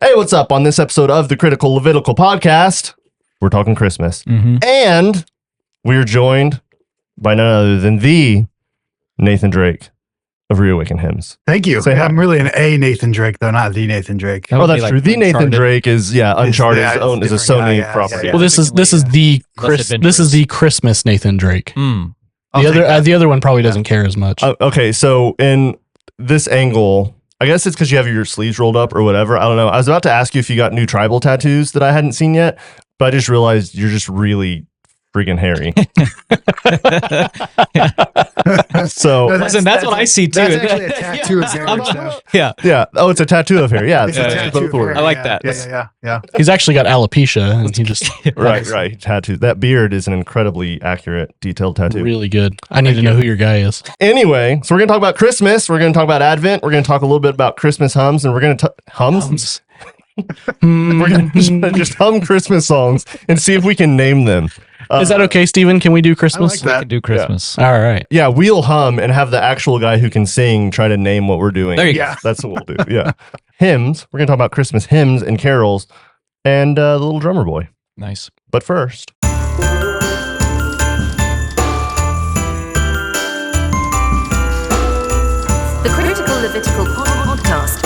Hey, what's up? On this episode of the Critical Levitical Podcast, we're talking Christmas. And we're joined by none other than the Nathan Drake of Reawaken Hymns. Thank you. I'm really an A Nathan Drake, though, not the Nathan Drake. Oh, that's true. The Nathan Drake is, Uncharted is a Sony property. Well, this is the Christmas Nathan Drake. The other one probably doesn't care as much. Okay, so in this angle, I guess it's because you have your sleeves rolled up or whatever. I don't know. I was about to ask you if you got new tribal tattoos that I hadn't seen yet, but I just realized you're just really freaking hairy. So that's what I see too. That's actually a tattoo of hair. Yeah. Oh, it's a tattoo of hair. Yeah. It's a tattoo of hair. I like that. Yeah. He's actually got alopecia, and he just right. Tattoo. That beard is an incredibly accurate, detailed tattoo. Really good. I need to know who your guy is. Anyway, so we're gonna talk about Christmas. We're gonna talk about Advent. We're gonna talk a little bit about Christmas hymns, and we're gonna hums. We're gonna just hum Christmas songs and see if we can name them. Is that okay, Steven? Can we do Christmas? I like that. We can do Christmas. All right. Yeah, we'll hum and have the actual guy who can sing try to name what we're doing. There you go. That's what we'll do. Yeah. Hymns. We're going to talk about Christmas hymns and carols and the little drummer boy. Nice. But first. The Critical Levitical Podcast.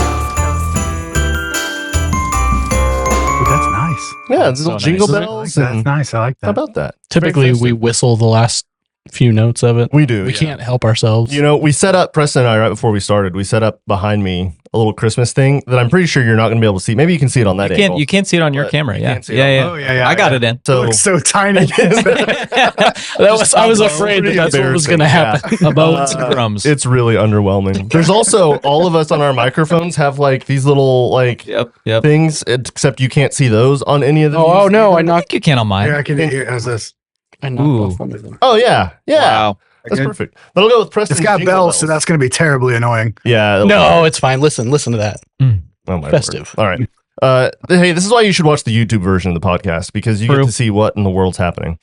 That's nice. Yeah, little so jingle nice. bells. That's And nice. I like that. how about that? Typically, Very we festive. whistle the last few notes of it. We do. We yeah. can't help ourselves. You know, we set up, Preston and I, right before we started, we set up behind me a little Christmas thing that I'm pretty sure you're not going to be able to see. Maybe you can see it on that angle. You can't see it on your But camera. you Yeah. can't see it on- Oh, yeah. I got it in. It So looks so tiny. I was afraid that's what was going to happen. A bow and some drums. it's really underwhelming. There's also all of us on our microphones have like these little like Yep. things, except you can't see those on any of them. Oh no! I I knocked. think you can on mine. Here, I can hear. How's this? I knocked Ooh. off one of them. Oh yeah. Wow. That's perfect. That'll go with Preston. It's got bells, so that's going to be terribly annoying. yeah. No, it's fine. Listen to that. Oh, my Festive. word. All right. Hey, this is why you should watch the YouTube version of the podcast because you True. get to see what in the world's happening.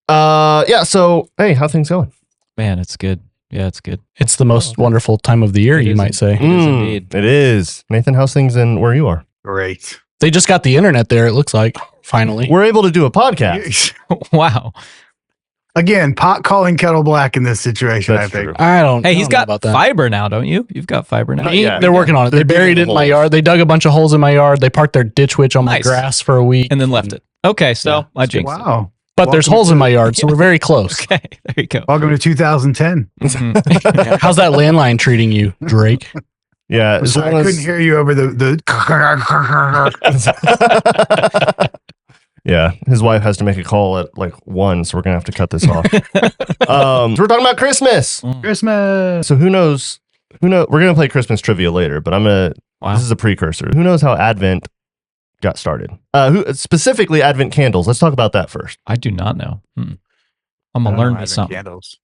Yeah. So hey, how things going? Man, it's good. Yeah, it's good. It's the most wonderful time of the year, It you is might say. It is indeed. It is. Nathan, how's things in where you are? Great. They just got the internet there. It looks like finally. We're able to do a podcast. Wow. Again, pot calling kettle black in this situation, That's I think. true. I don't. Hey, I he's don't know got about that. fiber now, don't you? You've got fiber now. Yeah. They're working on it. They're They buried it digging in my holes. yard. They dug a bunch of holes in my yard. They parked their ditch witch on my Nice. grass for a week. And then left it. Okay, so I jinxed it. Wow. But there's Welcome holes in to- my yard, so we're very close. Okay, there you go. Welcome to 2010. Mhm. How's that landline treating you, Drake? Yeah. As Sorry, long I as couldn't hear you over the. yeah, his wife has to make a call at like 1, so we're gonna have to cut this off. So we're talking about Christmas. Christmas. So who knows? We're gonna play Christmas trivia later, but Wow. this is a precursor. Who knows how Advent got started? Who specifically Advent candles? Let's talk about that first. I do not know. I'm going to learn something. Candles.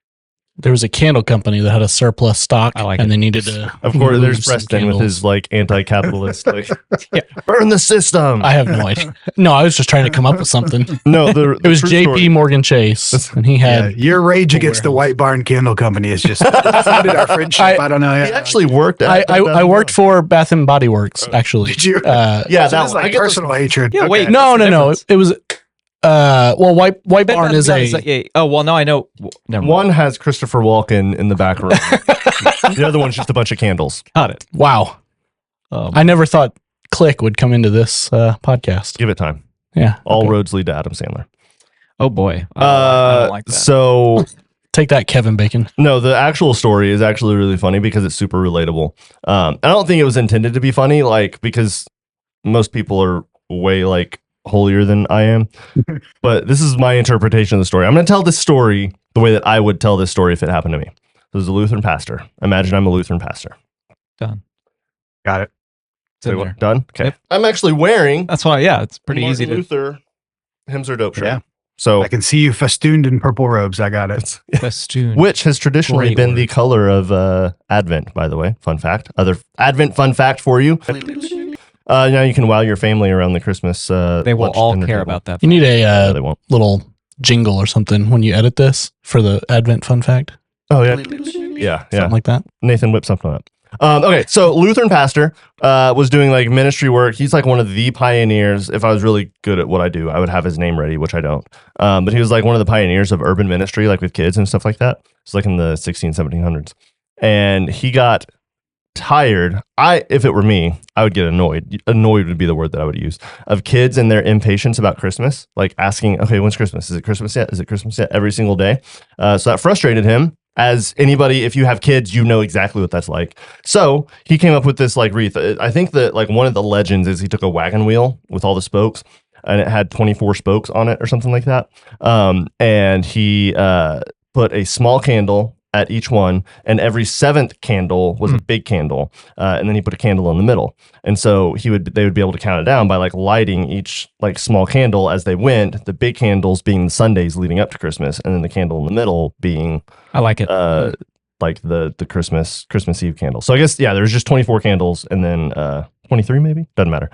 There was a candle company that had a surplus stock, I like and it. they needed to. Of course, move there's some Preston with candles. his like anti-capitalist, like Yeah. burn the system. I have no idea. No, I was just trying to come up with something. No, It was J.P. Morgan Chase, and he Yeah, had. your rage against the White Barn Candle Company is just ended our friendship. I don't know. He actually worked. I worked for Bath and Body Works, actually. Did you? Yeah, So that this is one. I like get personal hatred. Yeah, Okay. wait. No. Difference. It was. Well, White Barn is a. Oh, well, no, I know. Never mind. One has Christopher Walken in the back room. The other one's just a bunch of candles. Got it. Wow. I never thought Click would come into this podcast. Give it time. Yeah. All okay. roads lead to Adam Sandler. Oh, boy. I don't like that. So Take that, Kevin Bacon. no, the actual story is actually really funny because it's super relatable. I don't think it was intended to be funny, like because most people are way like holier than I am. But this is my interpretation of the story. I'm going to tell this story the way that I would tell this story if it happened to me. This is a Lutheran pastor. Imagine I'm a Lutheran pastor. Done. Got it. It's in Wait, there. what? Done? Okay. Yep. I'm actually wearing That's why, yeah, it's pretty Martin easy to Luther Hymns Are Dope shirt. Yeah. So I can see you festooned in purple robes. I got it. festoon. which has traditionally Great been word. the color of Advent, by the way. Fun fact. Other Advent fun fact for you. Now you can wow your family around the Christmas. They will lunch all dinner care table. about that. You need No, a they won't. little jingle or something when you edit this for the Advent fun fact. Oh yeah, yeah, yeah. Something like that. Nathan, whip something up. Okay, so Lutheran pastor was doing like ministry work. He's like one of the pioneers. If I was really good at what I do, I would have his name ready, which I don't. But he was like one of the pioneers of urban ministry, like with kids and stuff like that. It's like in the 1700s. And he got tired. If it were me, I would get annoyed. Annoyed would be the word that I would use, of kids and their impatience about Christmas, like asking, okay, when's Christmas? Is it Christmas yet? Is it Christmas yet? Every single day. So that frustrated him. As anybody, if you have kids, you know exactly what that's like. So he came up with this like wreath. I think that like one of the legends is he took a wagon wheel with all the spokes, and it had 24 spokes on it or something like that. And he put a small candle at each one, and every seventh candle was a big candle, and then he put a candle in the middle. And so they would be able to count it down by like lighting each like small candle as they went. The big candles being the Sundays leading up to Christmas, and then the candle in the middle being I like it. like the Christmas Eve candle. So I guess there's just 24 candles, and then 23 maybe, doesn't matter.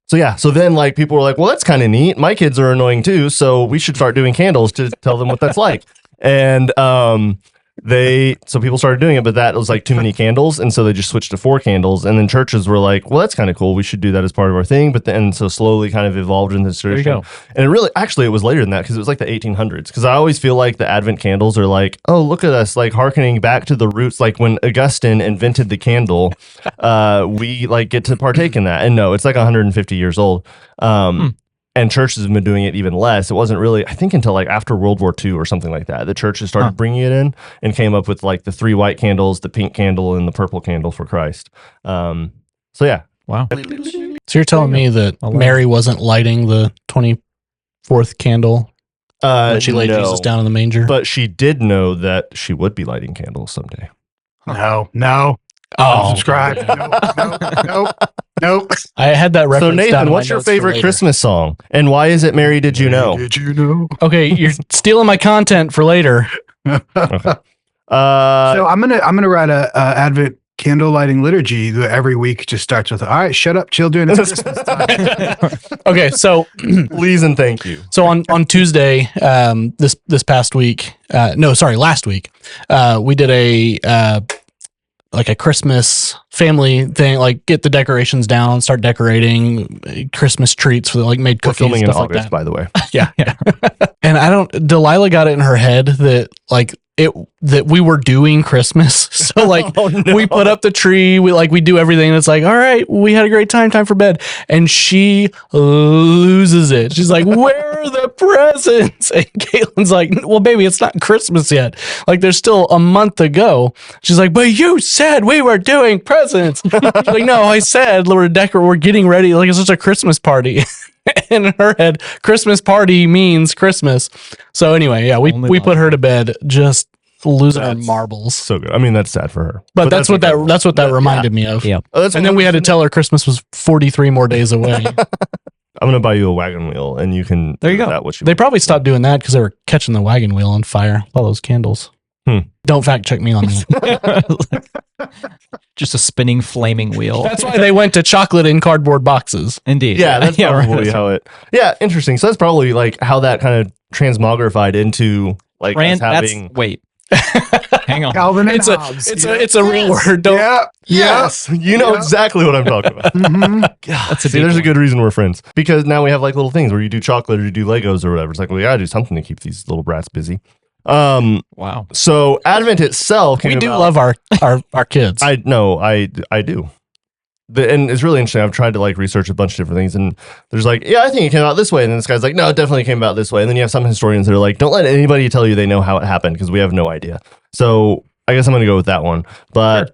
So then like people were like, well, that's kind of neat. My kids are annoying too, so we should start doing candles to tell them what that's like. And so people started doing it, but that was like too many candles, and so they just switched to 4 candles. And then churches were like, well, that's kind of cool, we should do that as part of our thing. But then so slowly kind of evolved into this tradition. There you go. And it was later than that, because it was like the 1800s. Because I always feel like the Advent candles are like, oh, look at us, like hearkening back to the roots, like when Augustine invented the candle, we like get to partake in that. And no, it's like 150 years old. And churches have been doing it even less. It wasn't really, I think, until like after World War II or something like that, the churches started bringing it in and came up with like the 3 white candles, the pink candle, and the purple candle for Christ. So yeah. Wow. So you're telling me that Mary wasn't lighting the 24th candle when she laid Jesus down in the manger? But she did know that she would be lighting candles someday. No. Oh, Subscribe. Nope. I had that reference. So Nathan, what's your favorite Christmas song, and why is it "Mary Did You Know"? Did you know? Okay, you're stealing my content for later. Okay. So I'm gonna write a Advent candle lighting liturgy that every week just starts with, all right, shut up, children, it's Christmas time. Okay, so please and thank you. So on Tuesday, last week, we did a Christmas family thing, like get the decorations down, start decorating Christmas treats for made cookies. We're filming in stuff August, like that. by the way. Yeah. And Delilah got it in her head that that we were doing Christmas. So we put up the tree, we do everything. And it's like, all right, we had a great time for bed. And she loses it. She's like, where are the presents? And Caitlin's like, well, baby, it's not Christmas yet. There's still a month to go. She's like, but you said we were doing presents. She's like, no, I said we're getting ready. It's just a Christmas party. And in her head, Christmas party means Christmas. So anyway, yeah, we put her to bed, just losing our marbles. So good. I mean, that's sad for her. But that's what that reminded me of. Yeah. And then we had to tell her Christmas was 43 more days away. I'm gonna buy you a wagon wheel, and you can. There you go. They probably stopped doing that because they were catching the wagon wheel on fire. All those candles. Don't fact check me on that. Just a spinning flaming wheel. That's why they went to chocolate in cardboard boxes. Indeed. Yeah, that's probably how it. Yeah, interesting. So that's probably how that kind of transmogrified into us having. Wait. Hang on. Calvin and It's Hobbes. a real word. Yes. You know exactly what I'm talking about. Mm-hmm. There's a good reason we're friends, because now we have little things where you do chocolate or you do Legos or whatever. It's we gotta do something to keep these little brats busy. Wow. So Advent itself, we do love our kids. I do. And it's really interesting. I've tried to research a bunch of different things, and there's I think it came out this way, and then this guy's like, no, it definitely came out this way. And then you have some historians that are like, don't let anybody tell you they know how it happened, because we have no idea. So I guess I'm going to go with that one. But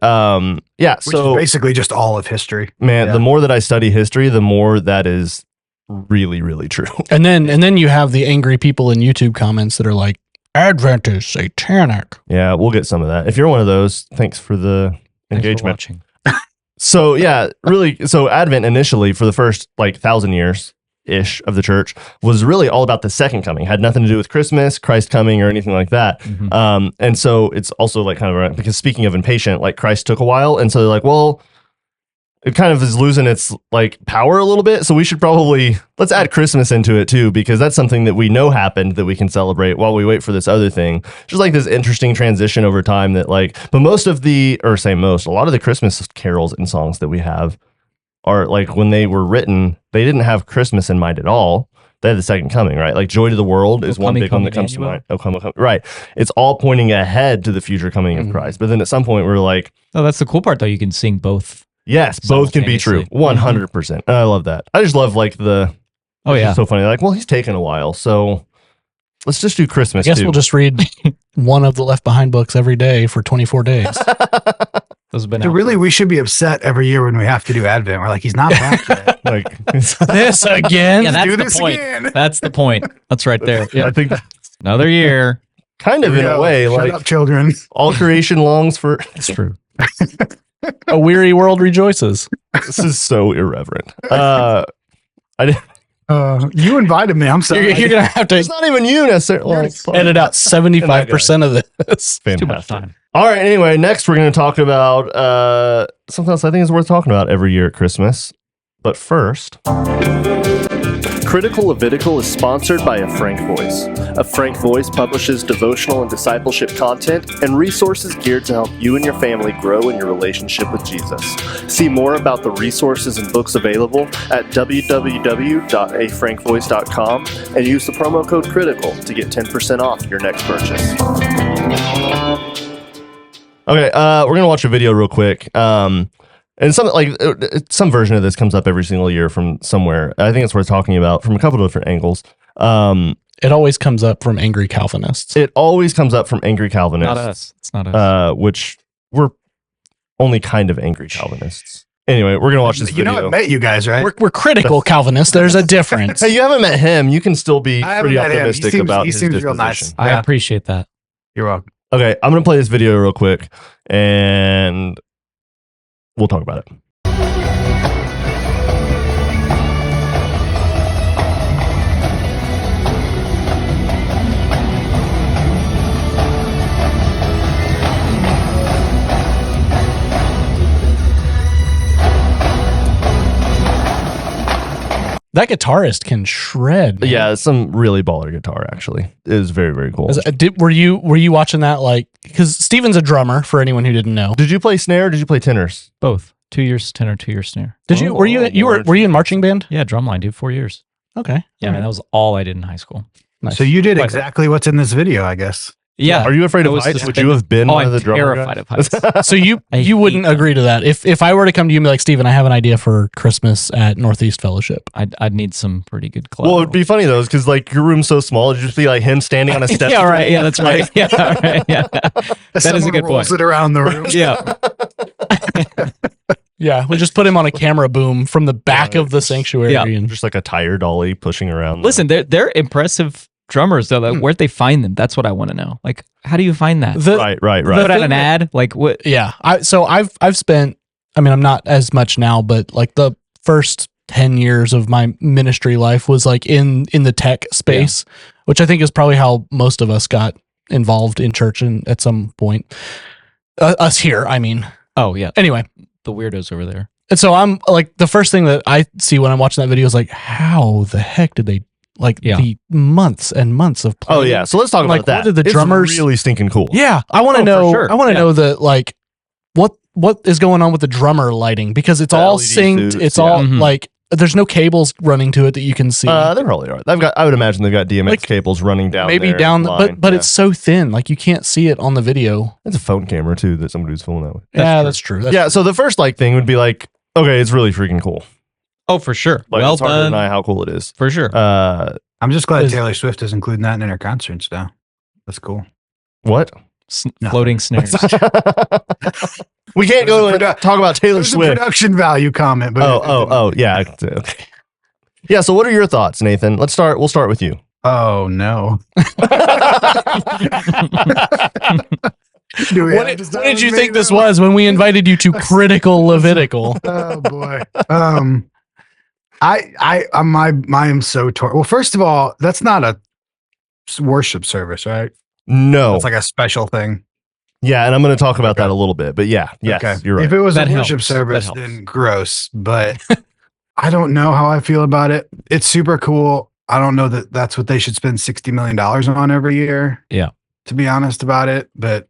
Which is basically just all of history. Man, the more that I study history, the more that is really, really true. And then you have the angry people in YouTube comments that are like, Advent is satanic. Yeah, we'll get some of that. If you're one of those, thanks for the engagement. So so Advent initially, for the first 1,000 years ish of the church, was really all about the second coming. Had nothing to do with Christmas, Christ coming, or anything like that. Mm-hmm. And so it's also kind of because, speaking of impatient, Christ took a while, and so they're like, well, it kind of is losing its like power a little bit. So we should let's add Christmas into it too, because that's something that we know happened that we can celebrate while we wait for this other thing. Just like this interesting transition over time that like, but a lot of the Christmas carols and songs that we have are like when they were written, they didn't have Christmas in mind at all. They had the second coming, right? Like Joy to the World is one big one that comes to mind. Oh, come. Right. It's all pointing ahead to the future coming of Christ. But then at some point we're like, oh, that's the cool part though. You can sing both. Yes, both can be true. 100%. I love that. I just love like it's so funny. Like, well, he's taken a while, so let's just do Christmas. I guess we'll just read one of the Left Behind books every day for 24 days. We should be upset every year when we have to do Advent. We're like, he's not back yet. Like this again. Yeah, that's do the this point. again. That's the point. That's right there. I think Another year. Kind of in a way. Shut like up, children. All creation longs for. It's true. A weary world rejoices. This is so irreverent. You invited me. I'm sorry. You're gonna have to. It's not even you necessarily. Edit out 75% of this. Fantastic. Too much time. All right. Anyway, next we're going to talk about something else I think is worth talking about every year at Christmas. But first, Critical Levitical is sponsored by A Frank Voice. A Frank Voice publishes devotional and discipleship content and resources geared to help you and your family grow in your relationship with Jesus. See more about the resources and books available at www.afrankvoice.com and use the promo code CRITICAL to get 10% off your next purchase. Okay, we're going to watch a video real quick. And some version of this comes up every single year from somewhere. I think it's worth talking about from a couple of different angles. It always comes up from angry Calvinists. It always comes up from angry Calvinists. Not us. It's not us. Which we're only kind of angry Calvinists. Anyway, we're gonna watch this video. I've met you guys, right? We're critical Calvinists. There's a difference. Hey, you haven't met him. You can still be pretty optimistic about his disposition. Real nice. I appreciate that. You're welcome. Okay, I'm gonna play this video real quick, and we'll talk about it. That guitarist can shred. Man. Yeah, it's some really baller guitar. Actually, it is very, very cool. Were you watching that? Like, because Steven's a drummer. For anyone who didn't know, did you play snare? Or did you play tenors? Both. 2 years tenor, 2 years snare. Did you? Were you in marching band? Yeah, drumline, dude. 4 years. Okay. Yeah, man, that was all I did in high school. Nice. So you did exactly what's in this video, I guess. Yeah. Are you afraid of heights? Would you have been one of the drummer terrified guys? of heights. So you wouldn't agree to that. If I were to come to you and be like, Steven, I have an idea for Christmas at Northeast Fellowship. I'd need some pretty good clothes. Well, it'd be funny though, because like your room's so small, it'd just be like him standing on a step. Yeah, right. Yeah, that's right. Yeah, right. Yeah. That is a good point. It around the room. Yeah. Yeah, we just put him on a camera boom from the back of the sanctuary. Yeah. And Just like a tire dolly pushing around. Listen, they're impressive drummers though. Like, where'd they find them? That's what I want to know. Like, how do you find that? Right. Put out an ad? Like what? Yeah. I've spent, I mean, I'm not as much now, but like the first 10 years of my ministry life was like in the tech space, which I think is probably how most of us got involved in church and at some point. Us here, I mean. Oh, yeah. Anyway. The weirdos over there. And so I'm like, the first thing that I see when I'm watching that video is like, how the heck did they the months and months of playing? Oh yeah. So let's talk about that. What did the drummers it's really stinking cool. Yeah. I want to know. Sure. I want to know that like what is going on with the drummer lighting, because it's all LED synced. suits, It's all like there's no cables running to it that you can see. They probably are. I would imagine they've got DMX cables running down. Maybe there down, line. but it's so thin, like you can't see it on the video. It's a phone camera too that somebody's filming that with. That's true. So the first thing would be like, okay, it's really freaking cool. Oh, for sure. Like, Well it's hard to done. deny how cool it is. For sure. I'm just glad Taylor Swift is including that in her concerts now. That's cool. What? Floating snares. We can't go and talk about Taylor Swift. A production value comment. But Yeah. Okay. Yeah. So, what are your thoughts, Nathan? We'll start with you. Oh no. What did you think this was when we invited you to Critical Levitical? Oh boy. I am so torn. Well, first of all, that's not a worship service, right? No. It's like a special thing. Yeah, and I'm going to talk about that a little bit. But yes, you're right. If it was That a worship helps. service, That helps. then gross. But I don't know how I feel about it. It's super cool. I don't know that that's what they should spend $60 million on every year. Yeah. To be honest about it, but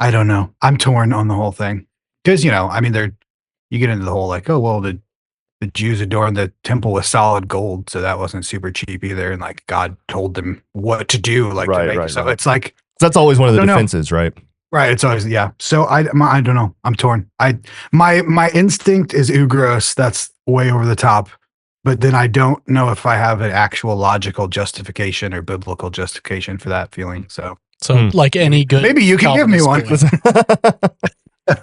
I don't know. I'm torn on the whole thing because you get into the whole like, oh well, the Jews adorned the temple with solid gold, so that wasn't super cheap either, and like God told them what to do, like to make it. So it's like that's always one of the I don't know. defenses, right? Right. It's always, yeah. So I don't know. I'm torn. My instinct is ooh, gross. That's way over the top. But then I don't know if I have an actual logical justification or biblical justification for that feeling. So like any good, maybe you can give me one.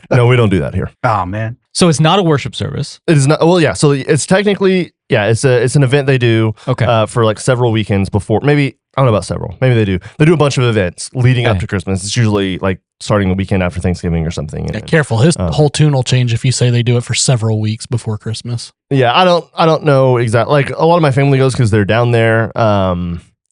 No, we don't do that here. Oh man. So it's not a worship service. It is not. Well, yeah. So it's technically, it's an event they do. Okay. For like several weekends before. Maybe I don't know about several. Maybe they do. They do a bunch of events leading up to Christmas. It's usually like starting the weekend after Thanksgiving or something. Yeah, careful. His whole tune will change if you say they do it for several weeks before Christmas. Yeah, I don't know exactly. Like a lot of my family goes because they're down there.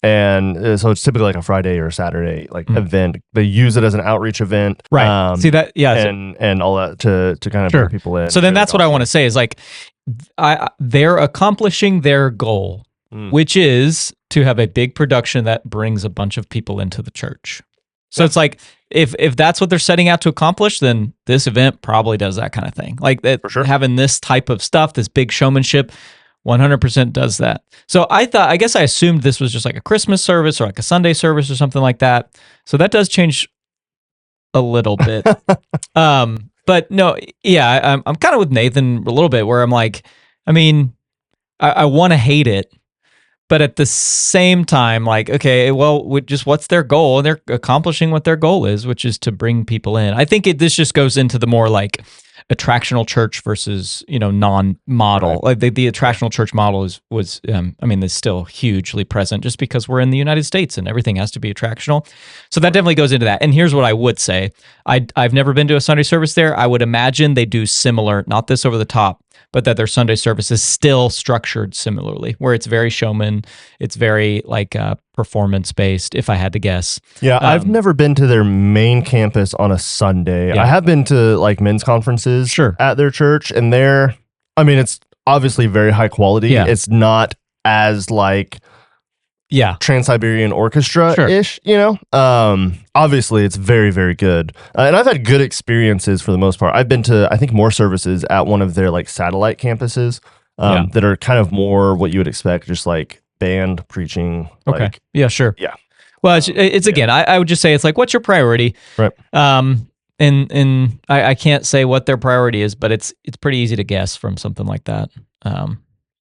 And so it's typically like a Friday or a Saturday event. They use it as an outreach event, Right. See that? Yeah. and all that to kind of bring people in. So then that's what I want to say is like, they're accomplishing their goal, which is to have a big production that brings a bunch of people into the church. So it's like, if that's what they're setting out to accomplish, then this event probably does that kind of thing. Like that, having this type of stuff, this big showmanship, 100% does that. So I guess I assumed this was just like a Christmas service or like a Sunday service or something like that. So that does change a little bit. But no, yeah, I'm kind of with Nathan a little bit where I'm like, I mean, I want to hate it, but at the same time, like, okay, well, what's their goal? And they're accomplishing what their goal is, which is to bring people in. I think this just goes into the more like attractional church versus non-model. Like the attractional church model was still hugely present just because we're in the United States and everything has to be attractional. So that definitely goes into that. And here's what I would say: I've never been to a Sunday service there. I would imagine they do similar, not this over the top, but that their Sunday service is still structured similarly, where it's very showman, it's very like performance based. If I had to guess, I've never been to their main campus on a Sunday. I have been to like men's conferences at their church, and it's obviously very high quality. Yeah. It's not as like Trans-Siberian Orchestra-ish, obviously it's very, very good. And I've had good experiences for the most part. I've been to, I think, more services at one of their like satellite campuses that are kind of more what you would expect, just like band preaching. Okay. Like, yeah, sure. Yeah. Well, it's again, I would just say it's like, what's your priority? Right. And I can't say what their priority is, but it's pretty easy to guess from something like that.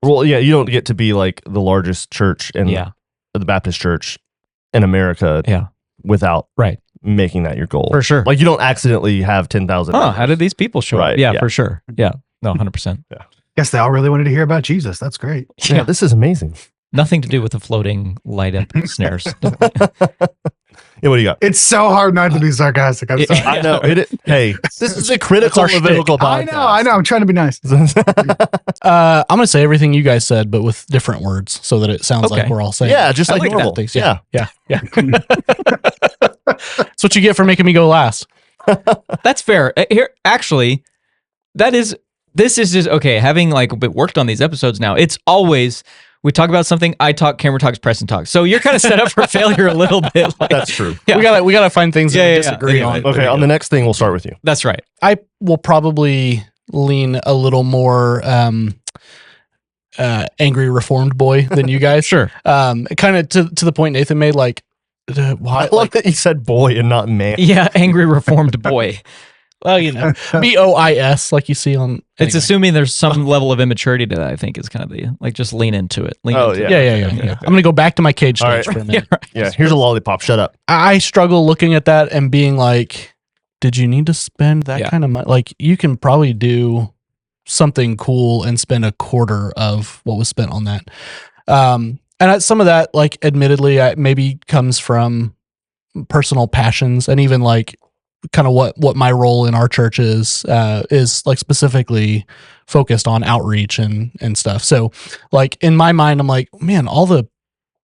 Well, yeah, you don't get to be like the largest church in the Baptist church in America without making that your goal. For sure. Like you don't accidentally have 10,000. How did these people show up? Yeah, for sure. Yeah. No, 100%. Yeah. Guess they all really wanted to hear about Jesus. That's great. Yeah, this is amazing. Nothing to do with the floating light up snares. Yeah, what do you got? It's so hard not to be sarcastic. I'm sorry. I know. Hey, this is a critical Levitical podcast. I know. I'm trying to be nice. I'm going to say everything you guys said, but with different words so that it sounds like we're all saying. Yeah, just like normal. Things. Yeah. That's what you get for making me go last. That's fair. Here, actually, this is just, okay, having like worked on these episodes now, it's always, we talk about something, I talk, Cameron talks, Preston talks. So you're kind of set up for failure a little bit. Like, that's true. Yeah. We gotta find things that we disagree on. Okay, on the next thing, we'll start with you. That's right. I will probably lean a little more angry reformed boy than you guys. Sure. Kind of to the point Nathan made, like, why? I love that you said boy and not man. Yeah, angry reformed boy. Well, BOIS, like you see on. It's assuming there's some level of immaturity to that. I think is kind of the like just lean into it. Yeah. I'm gonna go back to my cage stage for a minute. Yeah, here's a lollipop. Shut up. I struggle looking at that and being like, did you need to spend that kind of money? Like, you can probably do something cool and spend a quarter of what was spent on that. And some of that, like, admittedly, maybe comes from personal passions and even like kind of what my role in our church is like specifically focused on outreach and stuff. So like in my mind, I'm like, man, all the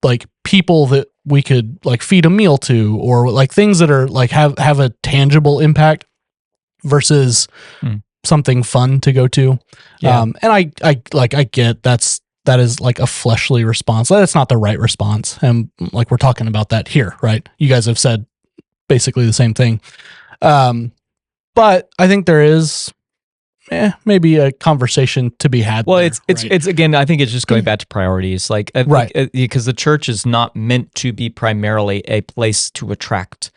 like people that we could like feed a meal to, or like things that are like have a tangible impact versus something fun to go to. Yeah. And I get that is like a fleshly response. That's not the right response. And like we're talking about that here, right? You guys have said basically the same thing. But I think there is maybe a conversation to be had. Well, there, it's again, I think it's just going back to priorities. Like, because the church is not meant to be primarily a place to attract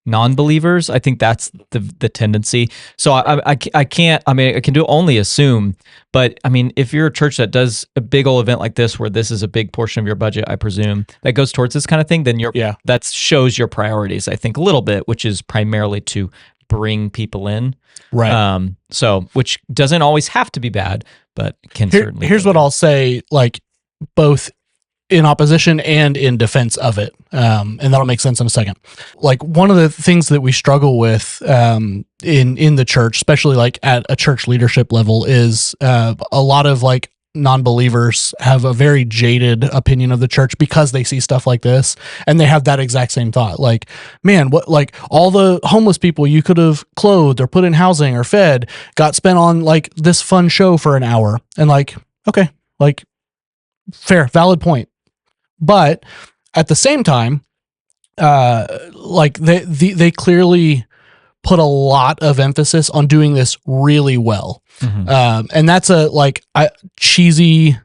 non-believers. I think that's the tendency. So I can't, I mean, I can only assume, but I mean, if you're a church that does a big old event like this, where this is a big portion of your budget, I presume, that goes towards this kind of thing, then that shows your priorities, I think, a little bit, which is primarily to bring people in. Right. So, which doesn't always have to be bad, but can certainly. Here's what I'll say, like both in opposition and in defense of it. And that'll make sense in a second. Like one of the things that we struggle with in the church, especially like at a church leadership level, is a lot of like non-believers have a very jaded opinion of the church because they see stuff like this, and they have that exact same thought. Like, man, what, like all the homeless people you could have clothed or put in housing or fed got spent on like this fun show for an hour. And like, okay, like fair, valid point. But at the same time, like they clearly put a lot of emphasis on doing this really well. And that's a like cheesy,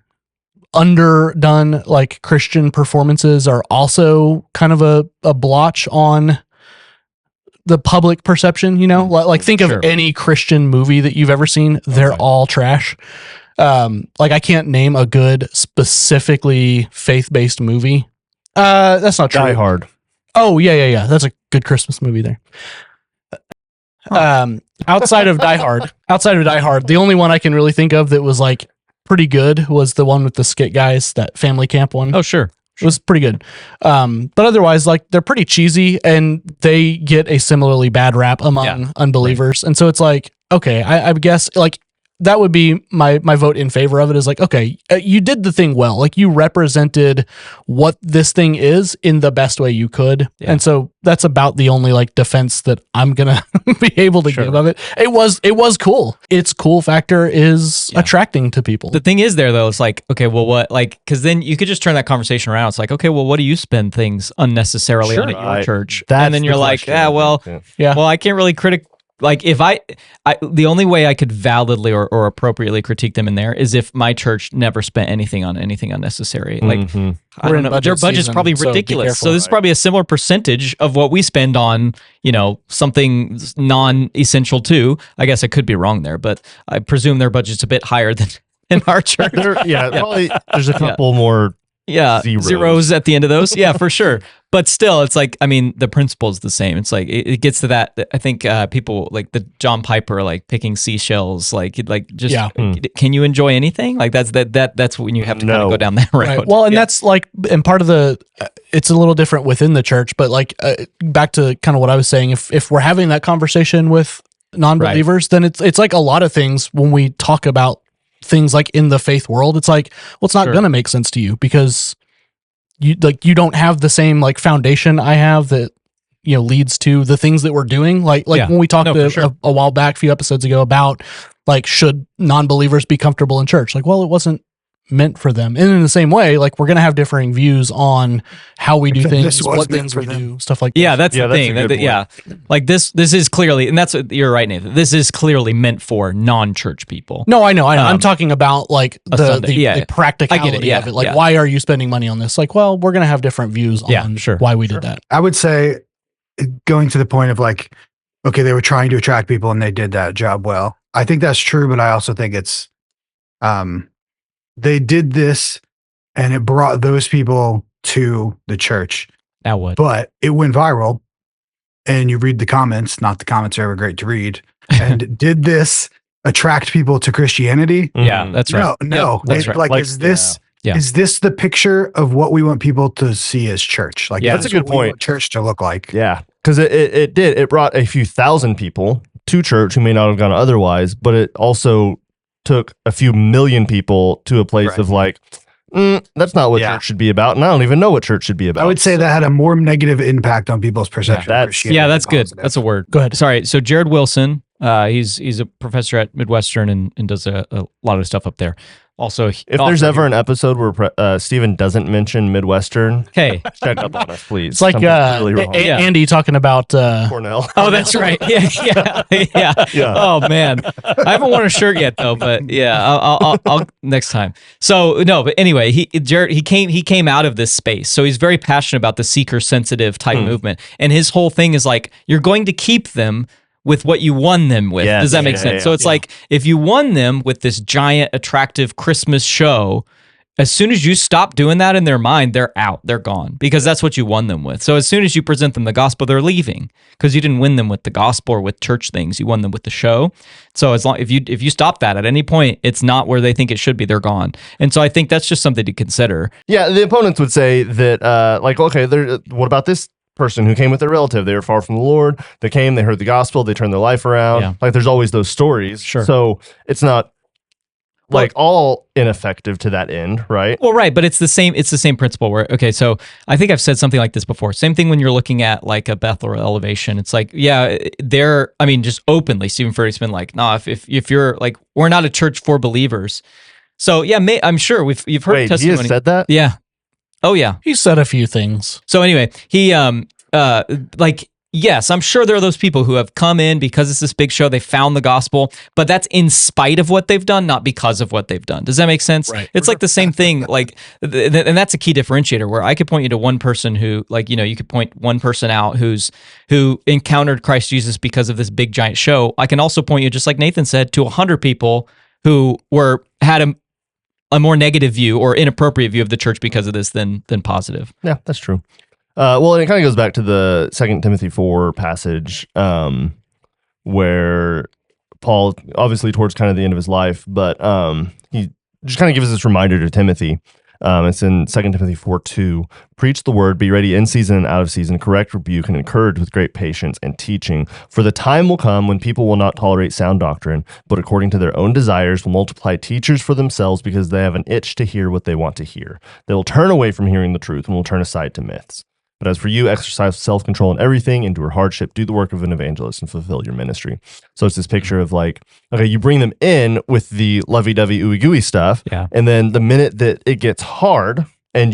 underdone like Christian performances are also kind of a blotch on the public perception, you know, like think of any Christian movie that you've ever seen. They're all trash. Like I can't name a good specifically faith-based movie. That's not true. Die Hard. Oh yeah. That's a good Christmas movie there. Outside of Die Hard, the only one I can really think of that was like pretty good was the one with the skit guys, that family camp one. Oh, sure. It was pretty good. But otherwise, like they're pretty cheesy and they get a similarly bad rap among unbelievers. Right. And so it's like, okay, I guess like that would be my vote in favor of it, is like, okay, you did the thing well. Like you represented what this thing is in the best way you could. Yeah. And so that's about the only like defense that I'm going to be able to give of it. It was cool. Its cool factor is attracting to people. The thing is there though, it's like, okay, well what, like, cause then you could just turn that conversation around. It's like, okay, well, what do you spend things unnecessarily on at your church? And then you're like, well, I can't really like if the only way I could validly or appropriately critique them in there is if my church never spent anything on anything unnecessary. Like I don't know, their budget's probably ridiculous. So this is probably a similar percentage of what we spend on, you know, something non-essential too. I guess I could be wrong there, but I presume their budget's a bit higher than in our church. Probably there's a couple more zeros at the end of those. Yeah, for sure. But still, it's like, I mean, the principle is the same. It's like, it gets to that. I think people like the John Piper, like picking seashells, like just, can you enjoy anything? Like that's when you have to kind of go down that road. Right. Well, and that's like, and part of it's a little different within the church, but like back to kind of what I was saying, if we're having that conversation with non-believers, then it's like a lot of things when we talk about things like in the faith world, it's like, well, it's not going to make sense to you because you don't have the same like foundation I have that, you know, leads to the things that we're doing. Like when we talked a while back, a few episodes ago about like, should non-believers be comfortable in church? Like, well, it wasn't meant for them. And in the same way, like we're going to have differing views on how we do things, what things we do, stuff like that. Yeah, that's the thing. Like this is clearly, and that's what you're right, Nathan. This is clearly meant for non-church people. No, I know. I'm talking about like the practicality of it. Like, why are you spending money on this? Like, well, we're going to have different views on why we did that. I would say, going to the point of like, okay, they were trying to attract people and they did that job well. I think that's true, but I also think it's, they did this and it brought those people to the church. Now what? But it went viral and you read the comments, not the comments are ever great to read. And did this attract people to Christianity? Yeah, that's right. No. That's right. Like, is this the picture of what we want people to see as church? Like, that's a good point. We want church to look like. Yeah. Because it brought a few thousand people to church who may not have gone otherwise, but it also took a few million people to a place of like, That's not what Yeah. church should be about, and I don't even know what church should be about. I would say that had a more negative impact on people's perception. of Christianity Yeah, that's than good. positive. That's a word. Go ahead. Sorry. So Jared Wilson, he's a professor at Midwestern and does a lot of stuff up there. Also, if there's ever an episode where Stephen doesn't mention Midwestern, hey, check up on us, please. It's like Something's really wrong. Yeah. Andy talking about Cornell. oh, that's right. Yeah. Yeah. Oh man, I haven't worn a shirt yet though, but yeah, I'll next time. So no, but anyway, Jared he came out of this space, so he's very passionate about the seeker sensitive type movement, and his whole thing is like you're going to keep them with what you won them with. Yes. Does that make sense? So it's like if you won them with this giant attractive Christmas show, as soon as you stop doing that in their mind, they're out, they're gone, because that's what you won them with. So as soon as you present them the gospel, they're leaving because you didn't win them with the gospel or with church things. You won them with the show. So as long if you stop that at any point, it's not where they think it should be. They're gone. And so I think that's just something to consider. Yeah, the opponents would say that, what about this person who came with their relative? They were far from the Lord. They came, they heard the gospel, they turned their life around. Yeah. Like, there's always those stories. Sure. So it's not all ineffective to that end, right? Well, right, but it's the same principle where, okay, so I think I've said something like this before. Same thing when you're looking at like a Bethel or Elevation. It's like, yeah, just openly, Stephen Furtick's been like, no, if you're like, we're not a church for believers. So yeah, I'm sure you've heard Wait, testimony. he has said that? Yeah. Oh yeah. he said a few things. So anyway, he yes, I'm sure there are those people who have come in because it's this big show, they found the gospel, but that's in spite of what they've done, not because of what they've done. Does that make sense? Right. It's like the same thing, like, and that's a key differentiator where I could point you to one person who, like, you could point one person out who encountered Christ Jesus because of this big giant show. I can also point you, just like Nathan said, to 100 people who had a more negative view or inappropriate view of the church because of this than positive. Yeah, that's true. Well, and it kind of goes back to the 2 Timothy 4 passage, where Paul, obviously towards kind of the end of his life, but he just kind of gives this reminder to Timothy. It's in 2 Timothy 4:2. Preach the word, be ready in season and out of season, correct, rebuke, and encourage with great patience and teaching. For the time will come when people will not tolerate sound doctrine, but according to their own desires will multiply teachers for themselves because they have an itch to hear what they want to hear. They will turn away from hearing the truth and will turn aside to myths. But as for you, exercise self-control in everything, endure hardship, do the work of an evangelist, and fulfill your ministry. So it's this picture of like, okay, you bring them in with the lovey-dovey, ooey-gooey stuff, Yeah. and then the minute that it gets hard, and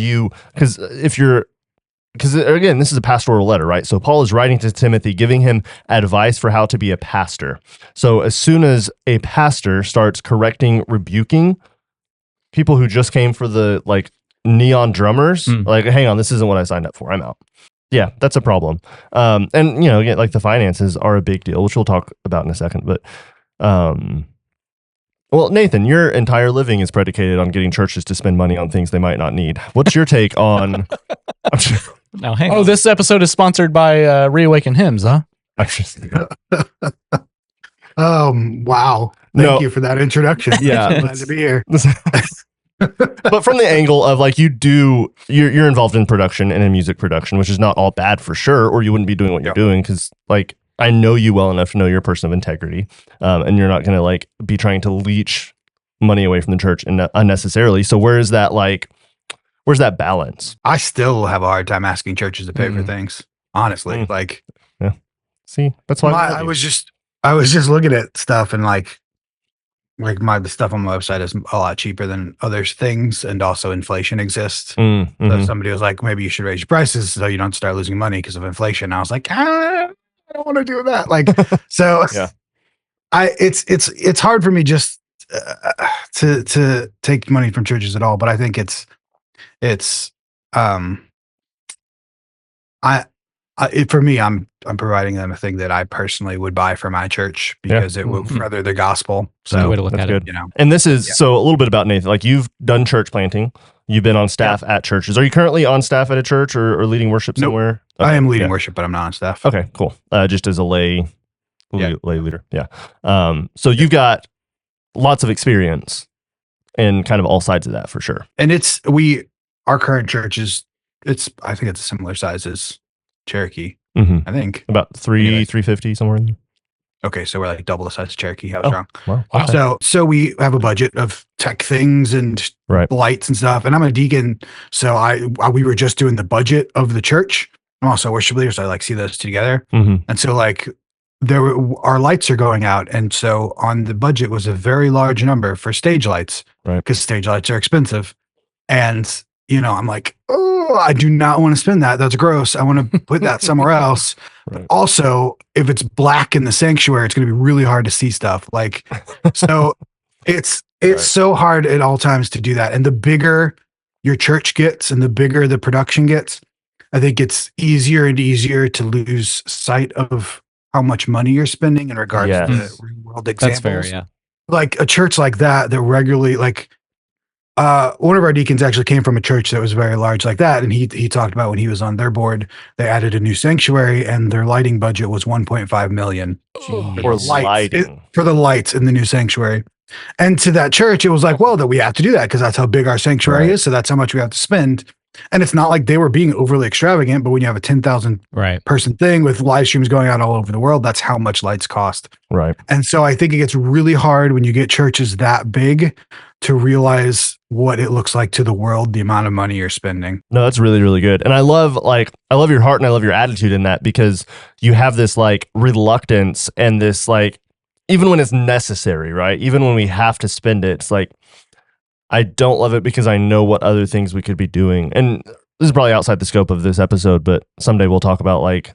because again, this is a pastoral letter, right? So Paul is writing to Timothy, giving him advice for how to be a pastor. So as soon as a pastor starts correcting, rebuking people who just came for the like neon drummers, like, hang on, this isn't what I signed up for, I'm out. Yeah, that's a problem. And again, like the finances are a big deal, which we'll talk about in a second. But well, Nathan, your entire living is predicated on getting churches to spend money on things they might not need. What's your take on Now, hang on. This episode is sponsored by Reawaken Hymns, huh? Wow. Thank you for that introduction. Yeah. I'm glad to be here. But from the angle of like you're involved in production and in music production, which is not all bad for sure, or you wouldn't be doing what you're doing, because like I know you well enough to know you're a person of integrity, and you're not going to like be trying to leech money away from the church unnecessarily. So where's that balance? I still have a hard time asking churches to pay for things, honestly. Like, yeah. See, that's why I was just looking at stuff, and the stuff on my website is a lot cheaper than other things, and also inflation exists. So somebody was like, maybe you should raise your prices so you don't start losing money because of inflation. I was like, I don't want to do that. Like, so yeah. It's hard for me just to take money from churches at all, but I think for me, I'm providing them a thing that I personally would buy for my church because it will further the gospel. So That's a good way to look that's at good. it. And this is so a little bit about Nathan. Like, you've done church planting, you've been on staff at churches. Are you currently on staff at a church or leading worship somewhere? I am leading worship, but I'm not on staff. Okay, cool. Just as a lay leader. Yeah. So you've got lots of experience in kind of all sides of that for sure. And our current church I think it's a similar size as Cherokee. I think about 350 somewhere in there. Okay, so we're like double the size of Cherokee. I was wrong. Wow. So we have a budget of tech things and lights and stuff. And I'm a deacon, so we were just doing the budget of the church. I'm also a worship leader, so I like see those together. Mm-hmm. And so like our lights are going out, and so on the budget was a very large number for stage lights, because stage lights are expensive. And I'm like, oh, I do not want to spend that. That's gross. I want to put that somewhere else. But also, if it's black in the sanctuary, it's going to be really hard to see stuff. Like, so it's so hard at all times to do that. And the bigger your church gets and the bigger the production gets, I think it's easier and easier to lose sight of how much money you're spending in regards to the real world examples. That's fair, yeah. Like a church like that regularly, like, one of our deacons actually came from a church that was very large like that. And he talked about when he was on their board, they added a new sanctuary and their lighting budget was $1.5 million for the lights in the new sanctuary. And to that church, it was like, well, that we have to do that because that's how big our sanctuary is. So that's how much we have to spend. And it's not like they were being overly extravagant, but when you have a 10,000 person thing with live streams going out all over the world, that's how much lights cost. Right. And so I think it gets really hard when you get churches that big to realize what it looks like to the world, the amount of money you're spending. No, that's really, really good. And I love your heart and I love your attitude in that, because you have this like reluctance and this like, even when it's necessary, right? Even when we have to spend it, it's like, I don't love it because I know what other things we could be doing. And this is probably outside the scope of this episode, but someday we'll talk about like,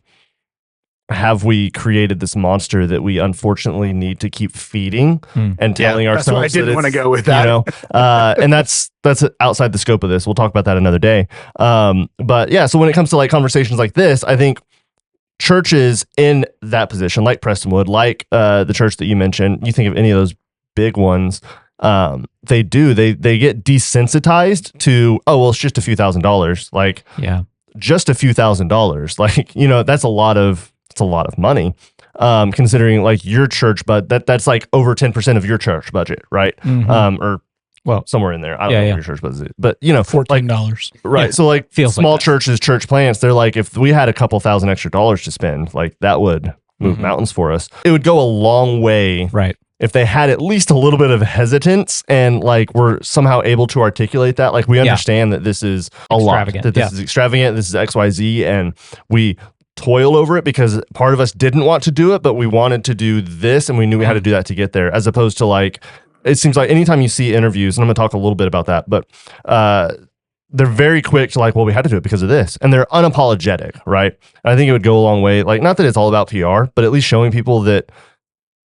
have we created this monster that we unfortunately need to keep feeding and telling ourselves? That's why I didn't want to go with that. And that's outside the scope of this. We'll talk about that another day. But yeah, so when it comes to like conversations like this, I think churches in that position, like Prestonwood, like the church that you mentioned, you think of any of those big ones, they get desensitized to, oh, well, it's just a few $1,000s. Like, just a few $1,000s. Like, that's a lot of money. Considering like your church, but that's like over 10% of your church budget, right? Or somewhere in there. I don't know what your church budget is, but $14. Right. Yeah. So like feels small like churches, church plants, they're like, if we had a couple $1,000 extra to spend, like that would move mountains for us. It would go a long way. Right. If they had at least a little bit of hesitance and like we're somehow able to articulate that, like we understand that this is a lot, that this is extravagant, this is XYZ, and we toil over it because part of us didn't want to do it, but we wanted to do this and we knew we had to do that to get there, as opposed to like, it seems like anytime you see interviews, and I'm going to talk a little bit about that, but they're very quick to like, well, we had to do it because of this. And they're unapologetic, right? And I think it would go a long way. Like, not that it's all about PR, but at least showing people that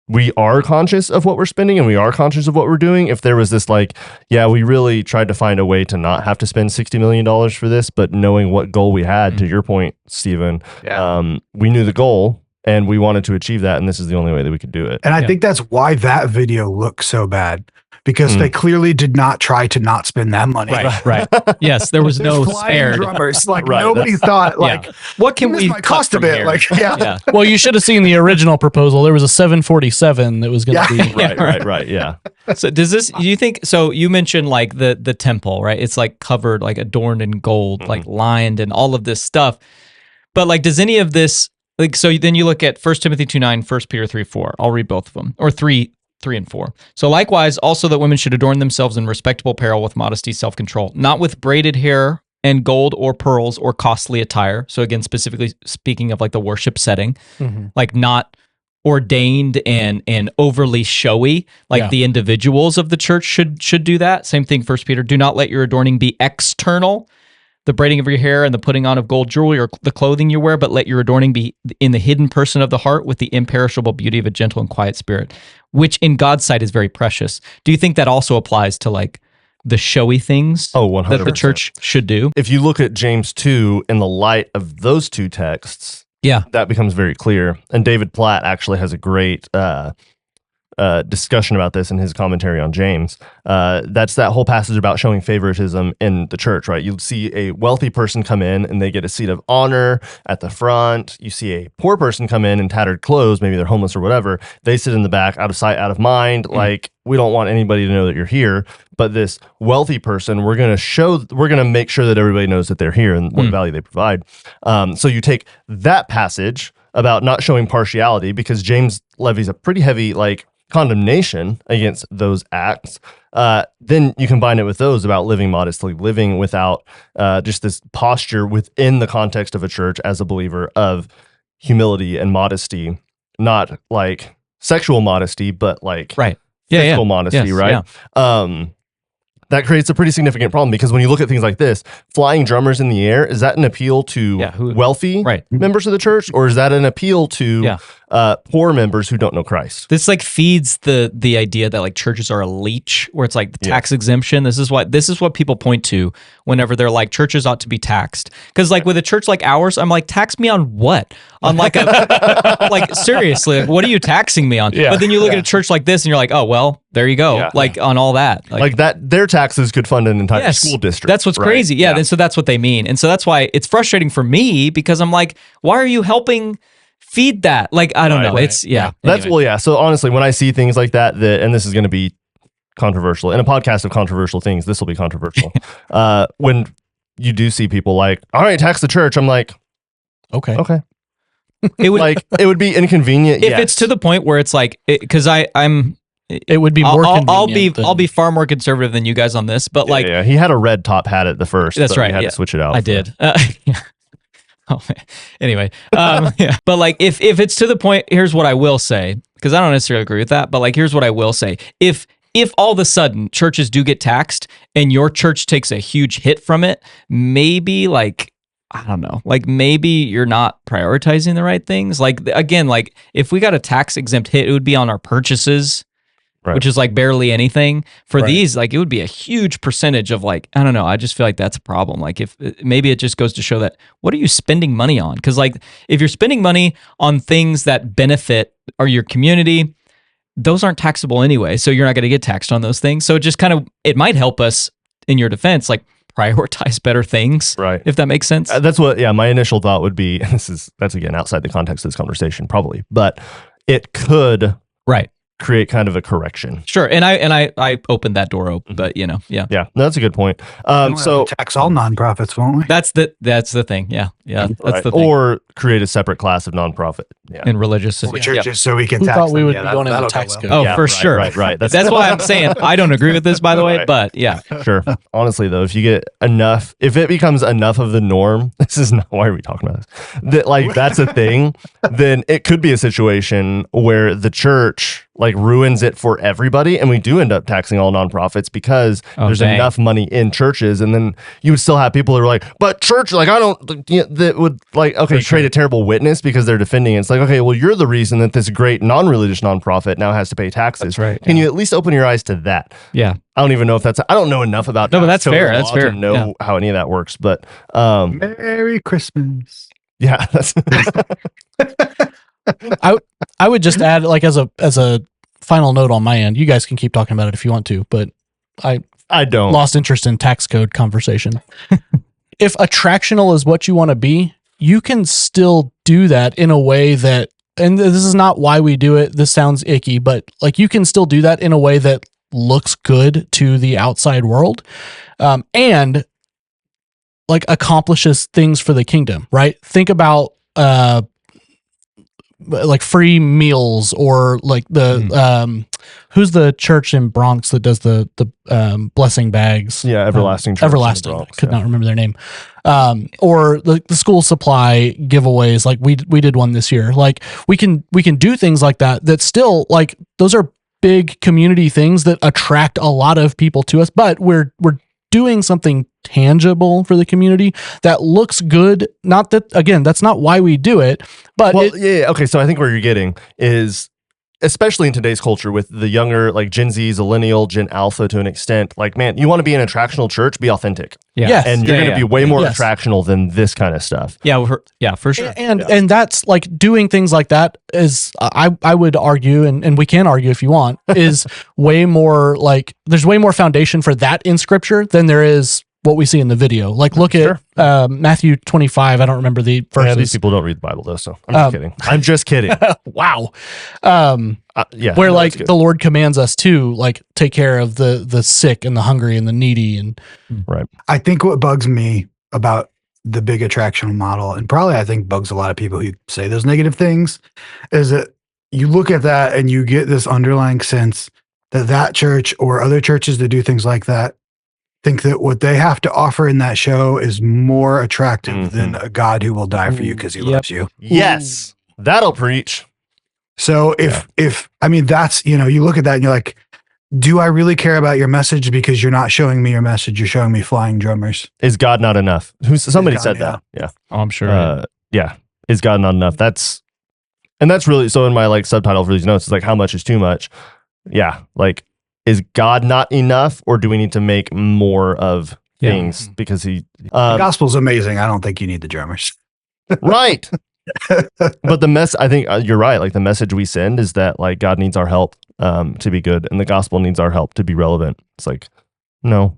we are conscious of what we're spending and we are conscious of what we're doing. If there was this like, yeah, we really tried to find a way to not have to spend $60 million for this, but knowing what goal we had, to your point, Stephen, we knew the goal and we wanted to achieve that. And this is the only way that we could do it. And I think that's why that video looks so bad. Because they clearly did not try to not spend that money. Right. Yes, there was no spare drummers. Like nobody thought, like, what can we might cost a bit? Here? Like, Well, you should have seen the original proposal. There was a 747 that was going to be right. Yeah. So do you think? So you mentioned like the temple, right? It's like covered, like adorned in gold, like lined, and all of this stuff. But like, does any of this like? So then you look at 1 Timothy 2:9, 1 Peter 3:4. I'll read both of them, or 3 and 4. So likewise, also that women should adorn themselves in respectable apparel with modesty, self-control, not with braided hair and gold or pearls or costly attire. So again, specifically speaking of like the worship setting, like not ordained and overly showy, like the individuals of the church should do that. Same thing, 1 Peter, do not let your adorning be external, the braiding of your hair and the putting on of gold jewelry or the clothing you wear, but let your adorning be in the hidden person of the heart with the imperishable beauty of a gentle and quiet spirit, which in God's sight is very precious. Do you think that also applies to like the showy things 100%. That the church should do? If you look at James 2 in the light of those two texts, that becomes very clear. And David Platt actually has a great discussion about this in his commentary on James. That's that whole passage about showing favoritism in the church, right? You see a wealthy person come in and they get a seat of honor at the front. You see a poor person come in tattered clothes, maybe they're homeless or whatever. They sit in the back, out of sight, out of mind. Like, we don't want anybody to know that you're here. But this wealthy person, we're going to make sure that everybody knows that they're here and what value they provide. So you take that passage about not showing partiality, because James levies a pretty heavy like condemnation against those acts. Then you combine it with those about living modestly, living without just this posture within the context of a church as a believer of humility and modesty, not like sexual modesty, but like physical modesty, right? Yeah. That creates a pretty significant problem, because when you look at things like this, flying drummers in the air, is that an appeal to wealthy members of the church, or is that an appeal to poor members who don't know Christ? This like feeds the idea that like churches are a leech, where it's like the tax exemption. This is what people point to whenever they're like churches ought to be taxed. Because like with a church like ours, I'm like, tax me on what? On like a like seriously, like, what are you taxing me on? But then you look at a church like this and you're like, oh well, there you go. Like on all that, like that, their taxes could fund an entire school district. That's what's crazy. And so that's what they mean, and so that's why it's frustrating for me, because I'm like, why are you helping feed that? Like, I don't know. It's Anyway. So honestly, when I see things like that, and this is going to be controversial in a podcast of controversial things, this will be controversial. When you do see people like, all right, tax the church, I'm like, okay. It would like, it would be inconvenient if it's to the point where it's like, because I'm. It would be more. I'll be far more conservative than you guys on this, but like, he had a red top hat at the first. That's right. We had to switch it out. I did. Oh, anyway, but like if it's to the point, here's what I will say, because I don't necessarily agree with that, but like here's what I will say: if all of a sudden churches do get taxed and your church takes a huge hit from it, maybe like, I don't know, like maybe you're not prioritizing the right things. Like again, like if we got a tax exempt hit, it would be on our purchases. Which is like barely anything. For these, like it would be a huge percentage of like, I don't know, I just feel like that's a problem. Like if maybe it just goes to show that what are you spending money on? Because like if you're spending money on things that benefit or your community, those aren't taxable anyway. So you're not going to get taxed on those things. So it just kind of, it might help us in your defense, like prioritize better things. Right. If that makes sense. That's what, my initial thought would be, and that's again, outside the context of this conversation, probably, but it could. Create kind of a correction. Sure. And I opened that door open, but no, that's a good point. So tax all nonprofits, won't we? That's the thing. Yeah. That's the thing. Or create a separate class of nonprofit. And religious churches, so we can Who tax thought them. we would be going into the tax code? Oh, for sure. Right. That's why I'm saying I don't agree with this, by the way, but yeah. Sure. Honestly, though, if you get enough, if it becomes enough of the norm, this is not, why are we talking about this? That like, that's a thing, then it could be a situation where the church like ruins it for everybody, and we do end up taxing all nonprofits because there's enough money in churches, and then you would still have people who are like, but church, like I don't, that would like, create a terrible witness because they're defending it. It's like, okay, well, you're the reason that this great non-religious nonprofit now has to pay taxes. That's right. Can you at least open your eyes to that? Yeah. I don't even know if I don't know enough about but that's fair. That's fair. To know how any of that works, but Merry Christmas. Yeah. That's I would just add, like, as a final note on my end, you guys can keep talking about it if you want to, but I don't lost interest in tax code conversation. If attractional is what you want to be, you can still do that in a way that, and this is not why we do it, this sounds icky, but like you can still do that in a way that looks good to the outside world, and like accomplishes things for the kingdom, right? Think about like free meals, or like the who's the church in Bronx that does the blessing bags? Everlasting Church. Everlasting. Bronx, could not remember their name. Or the school supply giveaways, like we did one this year. Like we can do things like that still, like, those are big community things that attract a lot of people to us, but we're doing something tangible for the community that looks good. Not that, again, that's not why we do it, but okay. So I think where you're getting is, especially in today's culture with the younger, like Gen Z, Zillennial, Gen Alpha to an extent, like, man, you want to be an attractional church, be authentic. Yeah. Yes. And you're going to be way more attractional than this kind of stuff. Yeah, for sure. And that's like, doing things like that is, I would argue, and we can argue if you want, is way more like, there's way more foundation for that in scripture than there is what we see in the video. Like, look at Matthew 25. I don't remember the verses. Yeah, these people don't read the Bible though, so I'm just kidding. I'm just kidding. Wow. Where like the Lord commands us to like take care of the sick and the hungry and the needy, and right. I think what bugs me about the big attractional model, and probably I think bugs a lot of people who say those negative things, is that you look at that and you get this underlying sense that church or other churches that do things like that think that what they have to offer in that show is more attractive than a God who will die for you because he loves you. Yes, that'll preach. So if I mean, that's, you look at that and you're like, do I really care about your message because you're not showing me your message? You're showing me flying drummers. Is God not enough? Somebody said that. Yeah. Oh, I'm sure. Yeah. Is God not enough? That's really, so in my like subtitle for these notes, it's like, how much is too much? Yeah. Like, is God not enough, or do we need to make more of things because the gospel's amazing. I don't think you need the drummers. Right. But I think you're right. Like, the message we send is that like God needs our help to be good, and the gospel needs our help to be relevant. It's like, no.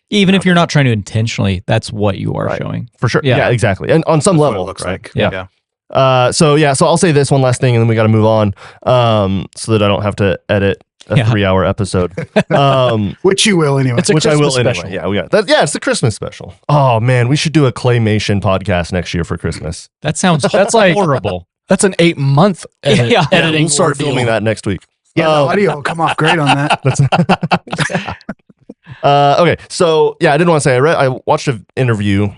Even if you're not trying to intentionally, that's what you are showing. For sure. Yeah, exactly. And on some level, it looks like. Yeah. So I'll say this one last thing and then we got to move on so that I don't have to edit a 3-hour episode. Which you will anyway. Which I will anyway. Yeah, we got that. Yeah, it's the Christmas special. Oh man, we should do a claymation podcast next year for Christmas. That's like horrible. That's an 8-month editing. We'll start filming that next week. Yeah, the audio will come off great on that. Okay, so I didn't want to say I watched an interview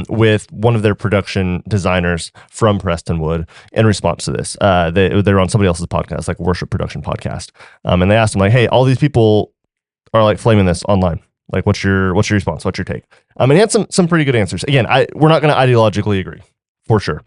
with one of their production designers from Prestonwood in response to this. They were on somebody else's podcast, like worship production podcast, and they asked him like, "Hey, all these people are like flaming this online. Like, what's your response? What's your take?" And he had some pretty good answers. Again, we're not going to ideologically agree for sure,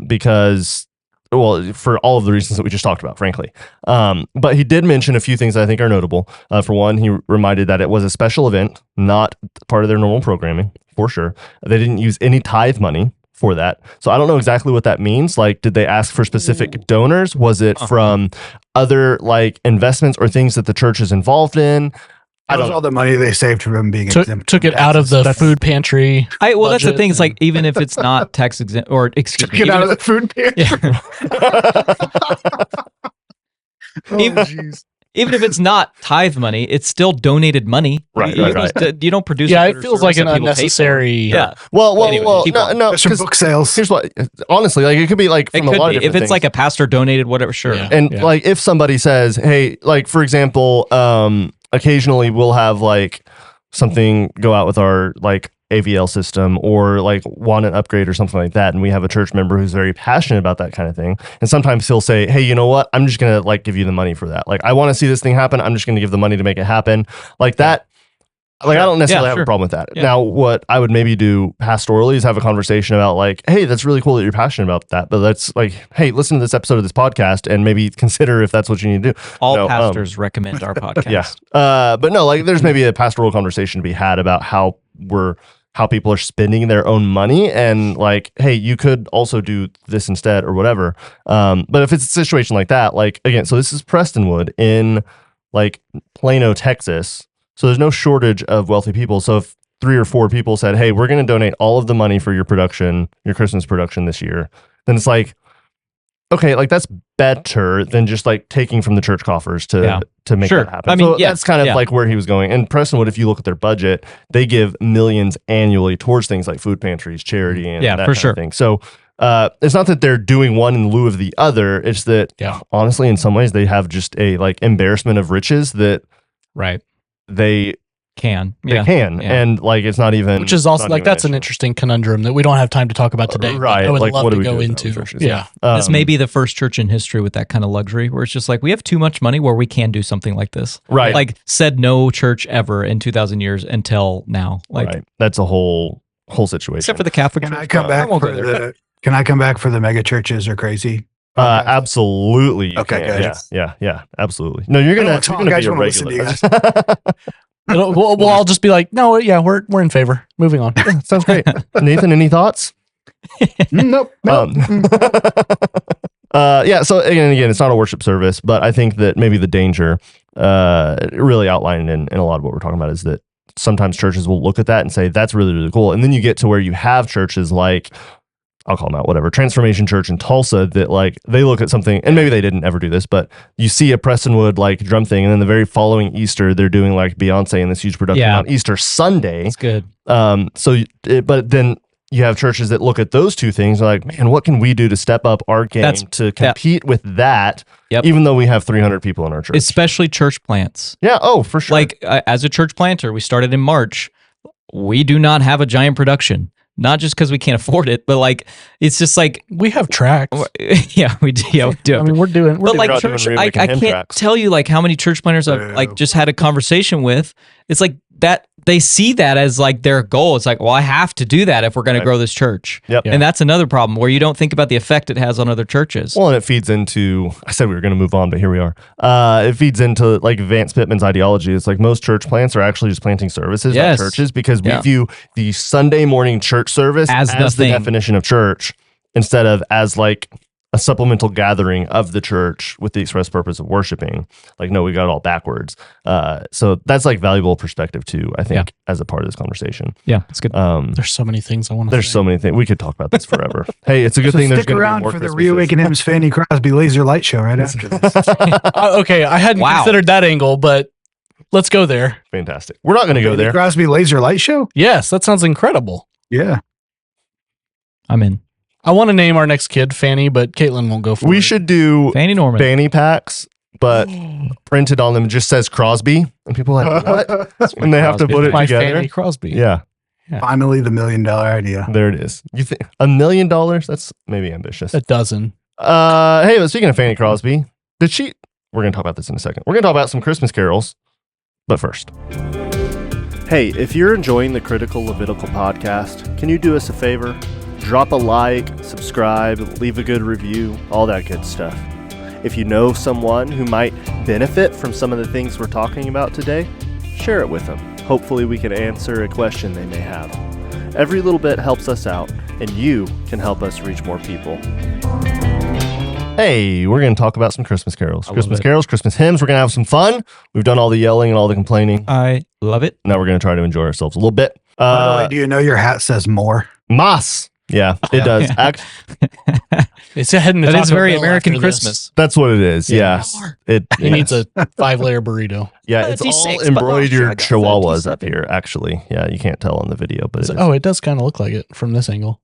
because. Well, for all of the reasons that we just talked about, frankly. But he did mention a few things that I think are notable. For one, he reminded that it was a special event, not part of their normal programming, for sure. They didn't use any tithe money for that. So I don't know exactly what that means. Like, did they ask for specific donors? Was it from other like investments or things that the church is involved in? That was all the money they saved from being exempt. Took it out of the food pantry. That's the thing. It's like, even if it's not tax exempt, or excuse me, took it out of the food pantry. Even if it's not tithe money, it's still donated money. Right. You don't produce. It feels like an unnecessary. Yeah. Well, anyway, no. There's some book sales. Here's what. Honestly, like it could be like from a lot of different if it's things. like a pastor donated, whatever. Sure. Yeah. And like if somebody says, "Hey," like for example, occasionally we'll have like something go out with our like AVL system or like want an upgrade or something like that, and we have a church member who's very passionate about that kind of thing, and sometimes he'll say, "Hey, you know what, I'm just gonna like give you the money for that. Like, I want to see this thing happen, I'm just gonna give the money to make it happen." Like that. Like, I don't necessarily have a problem with that. Yeah. Now, what I would maybe do pastorally is have a conversation about like, "Hey, that's really cool that you're passionate about that, but that's like, hey, listen to this episode of this podcast and maybe consider if that's what you need to do." All pastors recommend our podcast. Yeah. But no, like there's maybe a pastoral conversation to be had about how people are spending their own money, and like, hey, you could also do this instead or whatever. But if it's a situation like that, like again, so this is Prestonwood in like Plano, Texas. So there's no shortage of wealthy people. So if 3 or 4 people said, "Hey, we're going to donate all of the money for your production, your Christmas production this year," then it's like, okay, like that's better than just like taking from the church coffers to make that happen. I mean, so that's kind of like where he was going. And Prestonwood, if you look at their budget, they give millions annually towards things like food pantries, charity, and that kind of thing. So it's not that they're doing one in lieu of the other. It's that honestly, in some ways, they have just a like embarrassment of riches that they can. And like it's not even, which is also like that's an interesting conundrum that we don't have time to talk about today. Right. I would like, love what to do we go do into. This may be the first church in history with that kind of luxury, where it's just like, we have too much money where we can do something like this. Right. Like said no church ever in 2,000 years until now. Like that's a whole situation. Except for the Catholic Church. Can I come back for the mega churches are crazy? Absolutely. Okay, good. Yeah, absolutely. No, you're gonna be a regular. Well, I'll just be like, no, we're in favor. Moving on. Sounds great. Nathan, any thoughts? Nope. So again, it's not a worship service, but I think that maybe the danger, really outlined in a lot of what we're talking about, is that sometimes churches will look at that and say, that's really, really cool. And then you get to where you have churches like, I'll call them out, whatever, Transformation Church in Tulsa, that like they look at something, and maybe they didn't ever do this, but you see a Prestonwood like drum thing, and then the very following Easter, they're doing like Beyonce in this huge production on Easter Sunday. That's good. But then you have churches that look at those two things and are like, man, what can we do to step up our game to compete with that? Yep. Even though we have 300 people in our church. Especially church plants. Yeah. Oh, for sure. Like as a church planter, we started in March. We do not have a giant production. Not just because we can't afford it, but like it's just like we have tracks. Yeah, we do. Yeah, we do. I mean, we're doing. But like church, I can't tell you like how many church planners I've like just had a conversation with. It's like that they see that as like their goal. It's like, well, I have to do that if we're going to grow this church. Yep. And that's another problem where you don't think about the effect it has on other churches. Well, and it feeds into, I said we were going to move on, but here we are. It feeds into like Vance Pittman's ideology. It's like most church plants are actually just planting services at churches because we view the Sunday morning church service as the definition of church instead of as like a supplemental gathering of the church with the express purpose of worshiping. Like, no, we got it all backwards. So that's like valuable perspective too, I think, as a part of this conversation. Yeah, it's good. There's so many things I want to There's so many things. We could talk about this forever. Hey, it's a good thing there's stick going to be around more for the Christmases. Reawaken Hymns Fanny Crosby laser light show right after this. Okay, I hadn't considered that angle, but let's go there. Fantastic. We're not going to go there. Crosby laser light show? Yes, that sounds incredible. Yeah. I'm in. I want to name our next kid Fanny, but Caitlin won't go for it. We should do Fanny Norman. fanny packs, but printed on them just says Crosby, and people are like, what? And they have to put it My together. Fanny Crosby. Yeah, Finally, the $1 million idea. there it is. You think $1 million? That's maybe ambitious. A dozen. Hey, but speaking of Fanny Crosby, we're going to talk about this in a second. We're going to talk about some Christmas carols, but first. Hey, if you're enjoying the Critical Levitical Podcast, can you do us a favor? Drop a like, subscribe, leave a good review, all that good stuff. If you know someone who might benefit from some of the things we're talking about today, share it with them. Hopefully we can answer a question they may have. Every little bit helps us out, and you can help us reach more people. Hey, we're going to talk about some Christmas carols. Christmas carols, Christmas hymns. We're going to have some fun. We've done all the yelling and all the complaining. I love it. Now we're going to try to enjoy ourselves a little bit. By the way, do you know your hat says more? Mas. Yeah, it does. It's heading to That is Taco very Bell American after Christmas. this. That's what it is. Yeah. It needs a 5-layer burrito. Yeah, it's all 36, but last year I embroidered got chihuahuas up 37. here, actually. Yeah, you can't tell on the video, but it is. Oh, it does kind of look like it from this angle.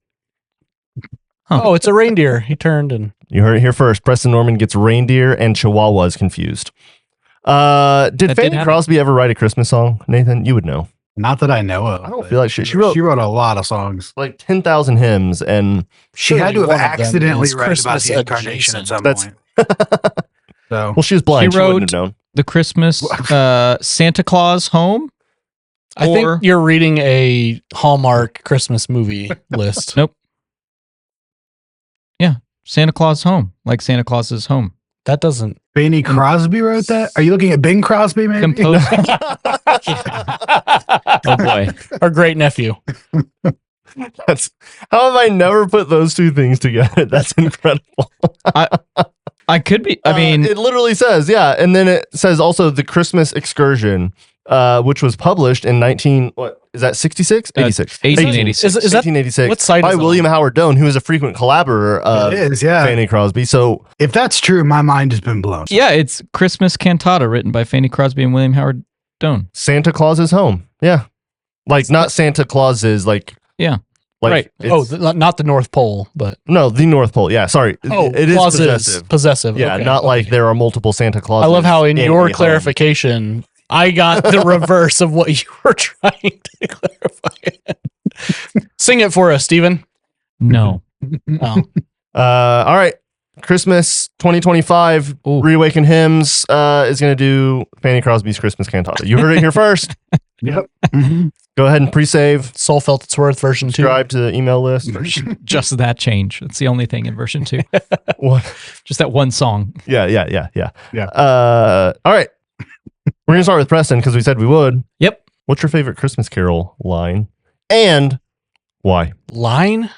Huh. Oh, it's a reindeer. He turned and You heard it here first. Preston Norman gets reindeer and chihuahuas confused. Did did Fanny happen. Crosby ever write a Christmas song? Nathan, you would know. Not that I know of. I don't but feel like she wrote She wrote a lot of songs. like 10,000 hymns, and She had to have one of them accidentally is read about Christmas the incarnation at some That's- point. So well, she was blind. She She wouldn't wrote- have known. The Christmas Santa Claus Home. I Or- think you're reading a Hallmark Christmas movie list. Nope. Yeah, Santa Claus Home, like Santa Claus's home. That doesn't. Fanny Crosby wrote that? Are you looking at Bing Crosby, maybe? Composed. Oh boy. Our great nephew. That's how have I never put those two things together? That's incredible. I could be. I mean, it literally says, yeah, and then it says also the Christmas Excursion, which was published in 66? 86. 1886. Is that 1886 what site by is it on? William Howard Doane, who is a frequent collaborator of It is, yeah. Fanny Crosby. So If that's true, my mind has been blown. yeah, it's Christmas Cantata written by Fanny Crosby and William Howard Doane. Santa Claus is home. Yeah. Like not Santa Claus is like Yeah. like right? it's- Not the North Pole, but no, the North Pole. Yeah, sorry. It is Claus possessive. Possessive. Yeah, Okay, not like okay. there are multiple Santa Clauses. I love how in a your home. clarification, I got the reverse of what you were trying to clarify. Sing it for us, Stephen. No. Oh. All right. Christmas 2025 Ooh. Reawaken Hymns is going to do Fanny Crosby's Christmas Cantata. You heard it here first. Yep. Mhm. Go ahead and pre-save. Soul Felt Its Worth version 2. Subscribe to the email list. Just that change. That's the only thing in version 2. What? Just that one song. Yeah. Yeah. All right. We're going to start with Preston because we said we would. Yep. What's your favorite Christmas Carol line and why? Line?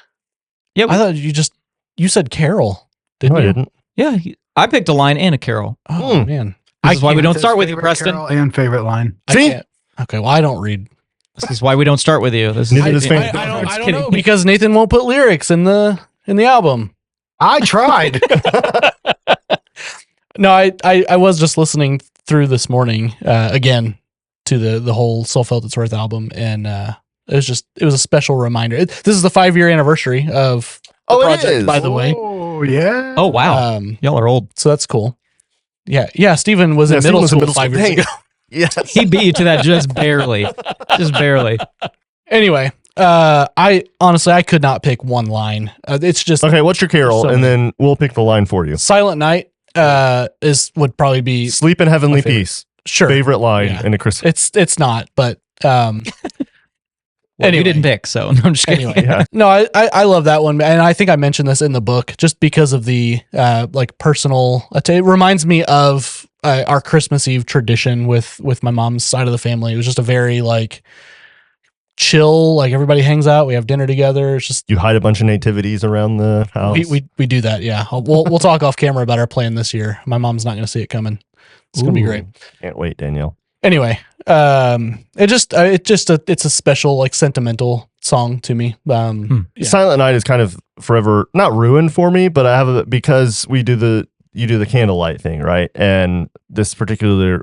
Yeah. I thought you said Carol. No, I you? didn't. Yeah. I picked a line and a carol. Oh, man. This is why we don't Says start with you, favorite Preston. carol And favorite line. I See? can't. Okay, well, I don't read. This is why we don't start with you. This is Neither does Fanny. I Just don't kidding. know because Nathan won't put lyrics in the album. I tried. No, I was just listening through this morning again to the whole Soul Felt Its Worth album, and It was a special reminder. This is the 5-year anniversary of the project, it is. by the way. Oh, yeah. Oh, wow. Y'all are old. So that's cool. Yeah. Stephen was in Stephen middle was in school middle 5 school. years ago. Yes. He beat you to that just barely. Just barely. Anyway, I honestly could not pick one line. It's just Okay, what's your carol? So and many. then we'll pick the line for you. Silent Night would probably be Sleep in heavenly favorite. peace. sure. Favorite line Yeah. in a Christmas. It's not, but Well, anyway. you didn't pick, so no, I'm just kidding. Anyway, Yeah. no, I love that one, and I think I mentioned this in the book just because of the like personal. It reminds me of our Christmas Eve tradition with my mom's side of the family. It was just a very like chill, like everybody hangs out, we have dinner together. It's just You hide a bunch of nativities around the house. we do that. Yeah, we'll talk off camera about our plan this year. My mom's not going to see it coming. It's going to be Ooh. great. Can't wait, Danielle. Anyway, it's a special like sentimental song to me. Yeah. Silent Night is kind of forever not ruined for me, but I have it because you do the candlelight thing, right? And this particular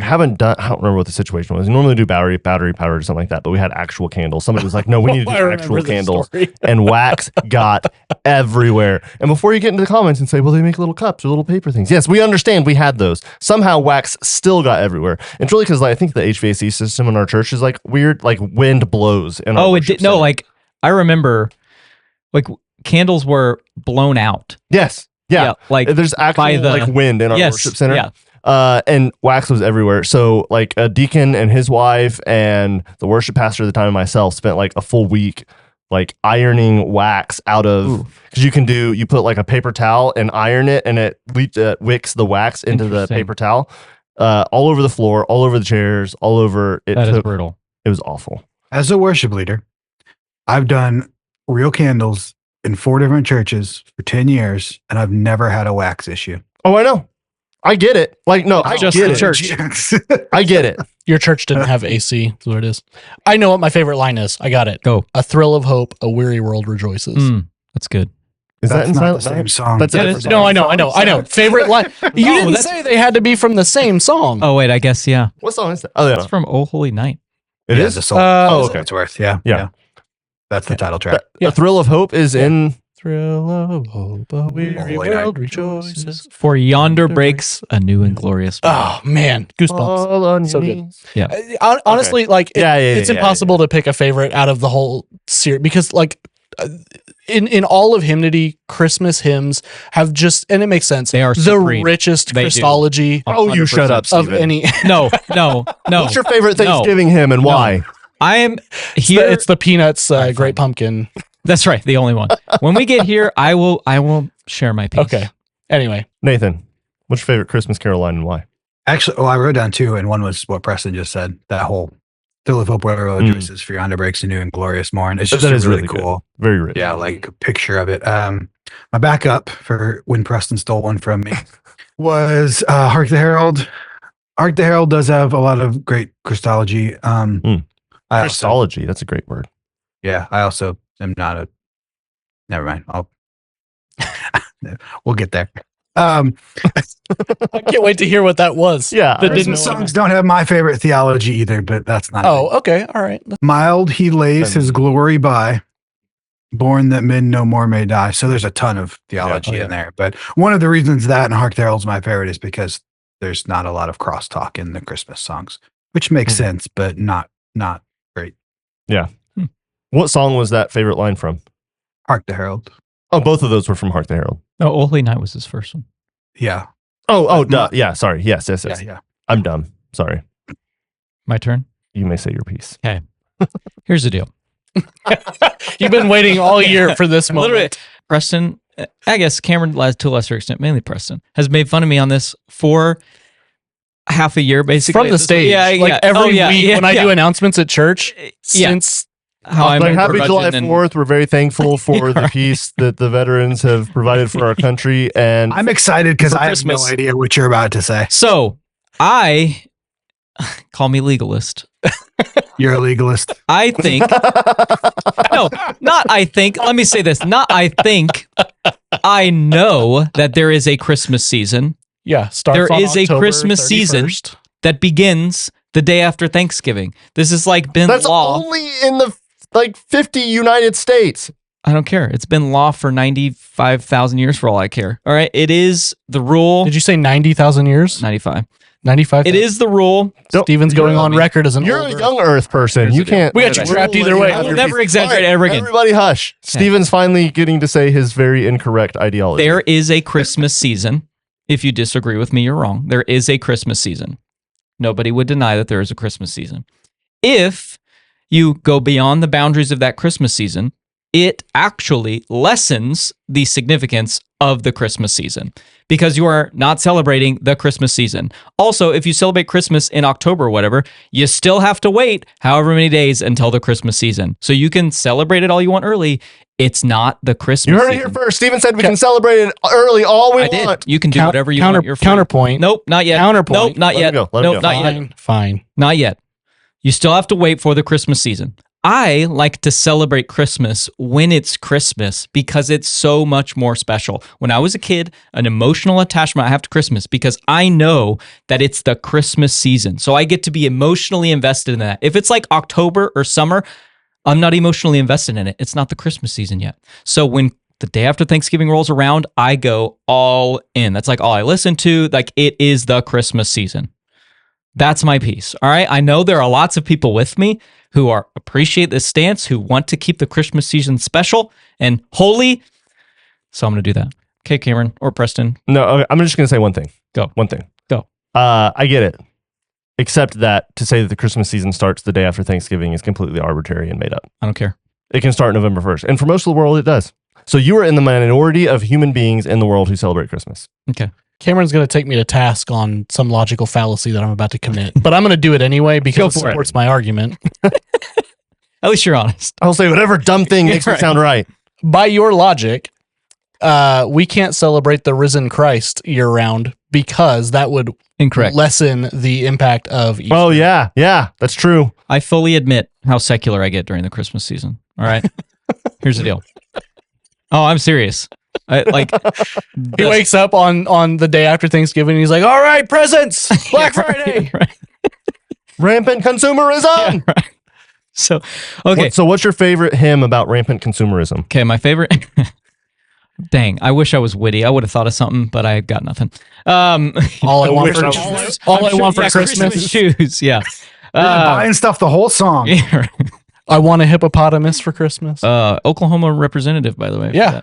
haven't done. I don't remember what the situation was. We normally do battery powder or something like that, but we had actual candles. Somebody was like, "No, we need to I do remember actual this candles," story. and wax got everywhere. And before you get into the comments and say, "Well, they make little cups or little paper things," yes, we understand. We had those. Somehow, wax still got everywhere. And it's really because I think the HVAC system in our church is like weird, like wind blows. In our Oh, it worship did. No, center. like I remember, like candles were blown out. Yes. Yeah. like There's actual by the- like wind in our yes, worship center. yeah. And wax was everywhere. So like a deacon and his wife and the worship pastor at the time and myself spent like a full week like ironing wax out of, because you put like a paper towel and iron it and it wicks the wax into the Interesting. paper towel all over the floor, all over the chairs, all over. That is brutal. It was awful. As a worship leader, I've done real candles in 4 different churches for 10 years, and I've never had a wax issue. Oh, I know. I get it. Like, no, I Just get the it. church. I get it. Your church didn't have AC. That's what it is. I know what my favorite line is. I got it. Go. A thrill of hope, a weary world rejoices. That's good. Is that That's in not Silent the same Night? song. That's Yeah, a it different is. song. No, I know. Favorite line. You didn't that's- say they had to be from the same song. Oh wait, I guess yeah. What song is that? Oh, yeah. It's from Oh Holy Night. It is? The soul. Oh, okay. It's worth. Yeah. Yeah. That's the title track. Yeah. A Thrill of Hope is in. Thrill of hope, a weary Holy world night. rejoices. For yonder breaks a new and glorious morning. Oh man, goosebumps. All on your So good. knees. Honestly, like it's Yeah, impossible to pick a favorite out of the whole series because like in all of hymnody, Christmas hymns have just, and it makes sense. They are the supreme. richest They do. Christology Oh, you shut up, of Steven. any. No. What's your favorite No. Thanksgiving hymn and why? I am It's here. the Peanuts Great Pumpkin. That's right, the only one. When we get here, I will share my piece. Okay. Anyway, Nathan, what's your favorite Christmas carol line and why? Actually, I wrote down 2, and one was what Preston just said. That whole thrill of hope, where rejoices for yonder breaks a new and glorious morn. It's just That is really really good. cool. Very rich. Yeah, like a picture of it. My backup for when Preston stole one from me was Hark the Herald. Hark the Herald does have a lot of great Christology. I also, Christology. That's a great word. I also am not a. Never mind. We'll get there. I can't wait to hear what that was. Yeah. That didn't Christmas songs don't have my favorite theology either, but that's not. Oh, okay. All right. Mild he lays his glory by, born that men no more may die. So there's a ton of theology in there. But one of the reasons that and Hark the Herald's my favorite is because there's not a lot of crosstalk in the Christmas songs, which makes sense, but not great. Yeah. What song was that favorite line from? Hark the Herald. Oh, both of those were from Hark the Herald. No, Oh Holy Night was his first one. Yeah. Oh, duh. Yeah, sorry. Yes. Yeah. I'm dumb. Sorry. My turn. You may say your piece. Here's the deal. You've been waiting all year for this moment. Literally, Preston, I guess Cameron, to a lesser extent, mainly Preston, has made fun of me on this for half a year, basically. From the stage. Every week when I do announcements at church, since how I'm Like, happy July curmudgeon and- 4th. We're very thankful for the peace that the veterans have provided for our country. And I'm excited because For I have Christmas. no idea what you're about to say. So I call me legalist. You're a legalist. I think no, not I think. Let me say this. Not I think. I know that there is a Christmas season starts There on is a October Christmas season 31st. that begins the day after Thanksgiving. This is like been That's law. only in the 50 United States. I don't care. It's been law for 95,000 years for all I care. All right. It is the rule. Did you say 90,000 years? 95. 95. It is the rule. Steven's going on record as an You're old a Earth. young Earth person. You can't. We got you trapped either way. I will never exaggerate ever again. Everybody hush. Steven's finally getting to say his very incorrect ideology. There is a Christmas season. If you disagree with me, you're wrong. There is a Christmas season. Nobody would deny that there is a Christmas season. If you go beyond the boundaries of that Christmas season, it actually lessens the significance of the Christmas season because you are not celebrating the Christmas season. Also, if you celebrate Christmas in October or whatever, you still have to wait however many days until the Christmas season. So you can celebrate it all you want early. It's not the Christmas You heard it season. here first. Steven said we can celebrate it early all we I did. want. You can do whatever you want. You're free. Counterpoint. Nope, not yet. Counterpoint. Nope, not Let yet. him go. Let him Nope, go. not yet. Fine. Not yet. You still have to wait for the Christmas season. I like to celebrate Christmas when it's Christmas because it's so much more special. When I was a kid, an emotional attachment I have to Christmas because I know that it's the Christmas season. So I get to be emotionally invested in that. If it's like October or summer, I'm not emotionally invested in it. It's not the Christmas season yet. So when the day after Thanksgiving rolls around, I go all in. That's like all I listen to. Like it is the Christmas season. That's my piece. All right. I know there are lots of people with me who appreciate this stance, who want to keep the Christmas season special and holy. So I'm going to do that. Okay, Cameron or Preston. No, okay, I'm just going to say one thing. Go. One thing. Go. I get it. Except that to say that the Christmas season starts the day after Thanksgiving is completely arbitrary and made up. I don't care. It can start November 1st. And for most of the world, it does. So you are in the minority of human beings in the world who celebrate Christmas. Okay. Cameron's going to take me to task on some logical fallacy that I'm about to commit, but I'm going to do it anyway because it supports my argument. At least you're honest. I'll say whatever dumb thing makes me sound right. By your logic, we can't celebrate the risen Christ year round because that would Incorrect. lessen the impact of Easter. Oh, yeah. Yeah, that's true. I fully admit how secular I get during the Christmas season. All right. Here's the deal. Oh, I'm serious. He wakes up on the day after Thanksgiving and he's like, all right, presents, Black Friday. Right. Rampant consumerism. Yeah, right. So, okay. So what's your favorite hymn about rampant consumerism? Okay, my favorite. Dang, I wish I was witty. I would have thought of something, but I got nothing. All I want for Christmas. shoes. Yeah. Buying stuff the whole song. Yeah, right. I want a hippopotamus for Christmas. Oklahoma representative, by the way. Yeah.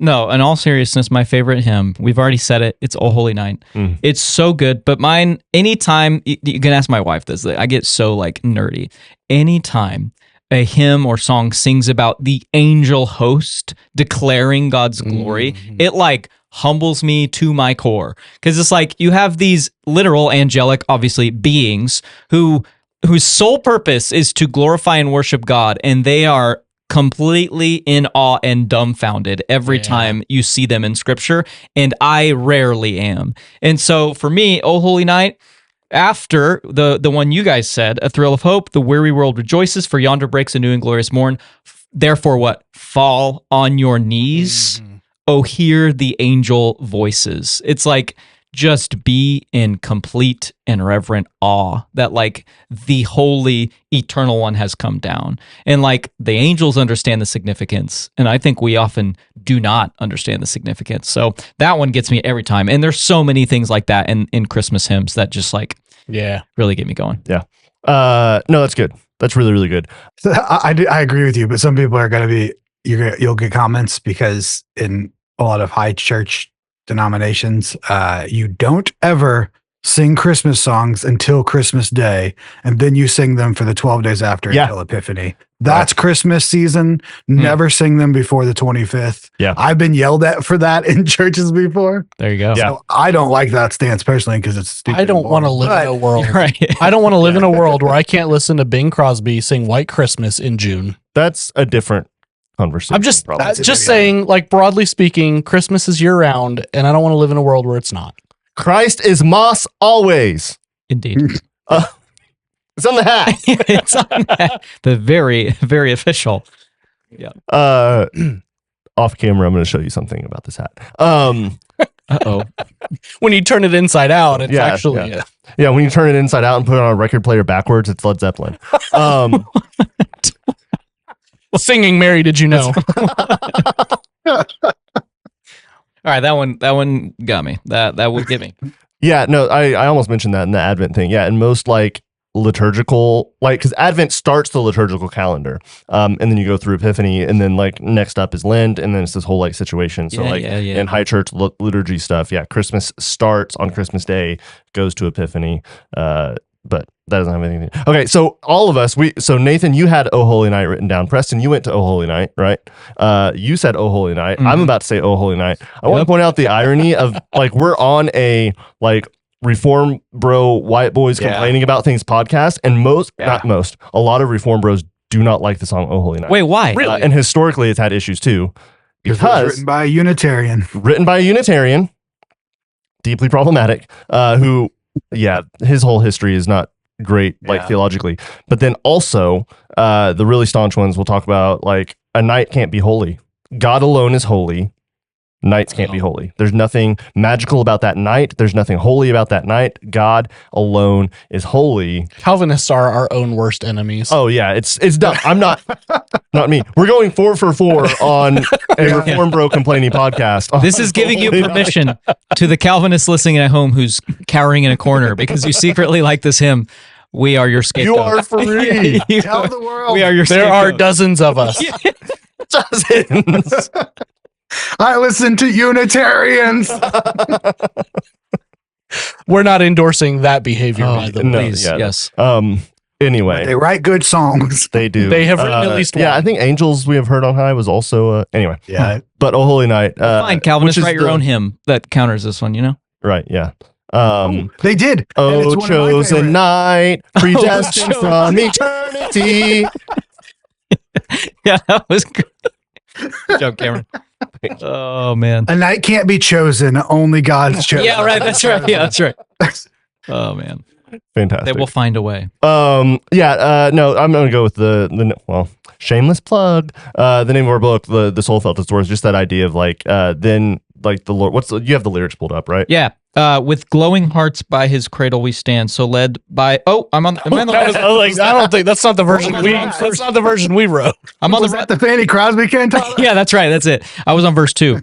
No, in all seriousness, my favorite hymn, we've already said it. It's O Holy Night. It's so good. But mine, anytime, you can ask my wife this, I get so like nerdy. Anytime a hymn or song sings about the angel host declaring God's glory, it like humbles me to my core. Because it's like you have these literal angelic, obviously, beings whose sole purpose is to glorify and worship God, and they are completely in awe and dumbfounded every time you see them in Scripture, and I rarely am. And so for me, O Holy Night, after the one you guys said, A Thrill of Hope, the weary world rejoices, for yonder breaks a new and glorious morn. Therefore what? Fall on your knees, oh, hear the angel voices. It's like, just be in complete and reverent awe that like the holy eternal one has come down. And like the angels understand the significance. And I think we often do not understand the significance. So that one gets me every time. And there's so many things like that in Christmas hymns that just like, really get me going. Yeah. No, that's good. That's really, really good. So I agree with you, but some people are going to be, you'll get comments because in a lot of high church denominations, you don't ever sing Christmas songs until Christmas Day, and then you sing them for the 12 days after until Epiphany. That's Christmas season. Never sing them before the 25th. Yeah. I've been yelled at for that in churches before. There you go. So I don't like that stance personally because it's stupid. I don't want to live in a world. Right. I don't want to live in a world where I can't listen to Bing Crosby sing White Christmas in June. That's a different conversation. I'm just probably. saying, like, broadly speaking, Christmas is year round, and I don't want to live in a world where it's not. Christ is Moss always. Indeed. It's on the hat. It's on that. The very, very official. Yeah. Off camera, I'm going to show you something about this hat. Uh-oh. When you turn it inside out, it's Yeah, actually Yeah, when you turn it inside out and put it on a record player backwards, it's Led Zeppelin. Singing Mary, Did You Know? All right, that one got me. That would get me. Yeah, no, I almost mentioned that in the Advent thing. Yeah, and most like liturgical, like, because Advent starts the liturgical calendar, and then you go through Epiphany, and then like next up is Lent, and then it's this whole like situation. So in high church liturgy stuff, yeah, Christmas starts on Christmas Day, goes to Epiphany, but that doesn't have anything. Okay, so all of us, so Nathan, you had "Oh Holy Night" written down. Preston, you went to "Oh Holy Night," right? You said "Oh Holy Night." Mm-hmm. I'm about to say "Oh Holy Night." I want to point out the irony of like we're on a like Reform Bro White Boys complaining about things podcast, and a lot of Reform Bros do not like the song "Oh Holy Night." Wait, why? Really? And historically, it's had issues too, because it was written by a Unitarian. Deeply problematic. Who, his whole history is not great, like theologically. But then also, the really staunch ones will talk about like a night can't be holy. God alone is holy. Nights can't be holy. There's nothing magical about that night. There's nothing holy about that night. God alone is holy. Calvinists are our own worst enemies. Oh yeah, it's dumb. I'm not me. We're going 4 for 4 on a Reform Bro complaining podcast. This is giving you permission to the Calvinists listening at home who's cowering in a corner because you secretly like this hymn. We are your scapegoat. You are free. Tell the world. We are your There scapegoat. are dozens of us. Dozens. I listen to Unitarians. We're not endorsing that behavior, by the way. No, Please, yes. Anyway, They write good songs. they do. They have written at least one. Yeah, I think "Angels We Have Heard on High" was also anyway. Yeah. But "Oh Holy Night." Fine, Calvinists, which is write your own hymn that counters this one, you know? Right. Yeah. They did. And Oh, it's one of my chosen favorite. night, predestined from eternity. Yeah, that was good. Good job, Cameron. Oh, man. A night can't be chosen. Only God's chosen. Yeah, right. That's right. Yeah, that's right. Oh, man. Fantastic. They will find a way. No, I'm gonna go with the shameless plug. The name of our book, the Soul Felt Its Worth, just that idea of like then like the Lord. You have the lyrics pulled up, right? Yeah. With glowing hearts by his cradle we stand, so led by I'm on the I don't think that's not the version that's not the version we wrote. I'm on Was that the Fanny Crosby cantata? Yeah, that's right. That's it. I was on verse 2.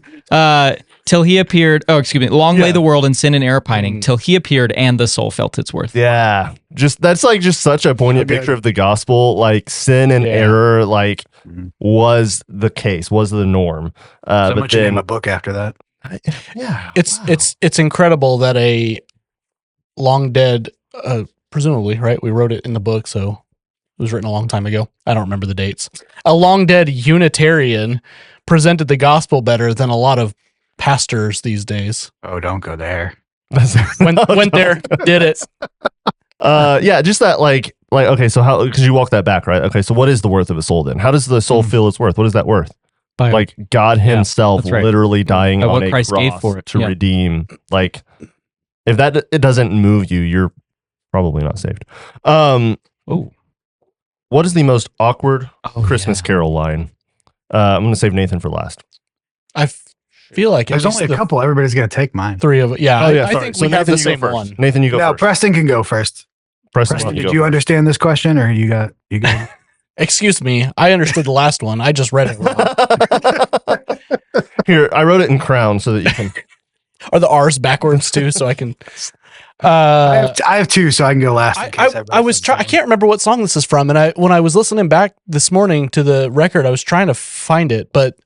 Till he appeared. Oh, excuse me. Long lay the world in sin and error pining, till he appeared, and the soul felt its worth. Yeah, that's like just such a poignant picture of the gospel. Like sin and error, like was the case, was the norm. Someone should name a book after that. It's incredible that a long dead, presumably, right? We wrote it in the book, so it was written a long time ago. I don't remember the dates. A long dead Unitarian presented the gospel better than a lot of pastors these days. Oh, don't go there. Went there, did it. Just that like okay, so how, because you walk that back, right? Okay, so what is the worth of a soul then? How does the soul feel its worth? What is that worth? By, like God himself that's right. literally dying By on what a Christ gave cross for it. to Yeah. redeem. Like if it doesn't move you, you're probably not saved. What is the most awkward Christmas Carol line? I'm going to save Nathan for last. I feel like There's only a couple. Everybody's going to take mine. 3 of it. Yeah, I think so we have Nathan, the you go same first. one. Nathan, you go No, first. Preston can go first. Preston, Did you understand this question, or you got? Excuse me, I understood the last one. I just read it wrong. Here, I wrote it in Crown so that you can. Are the R's backwards too? So I can. I have 2, so I can go last. I can't remember what song this is from, and when I was listening back this morning to the record, I was trying to find it, but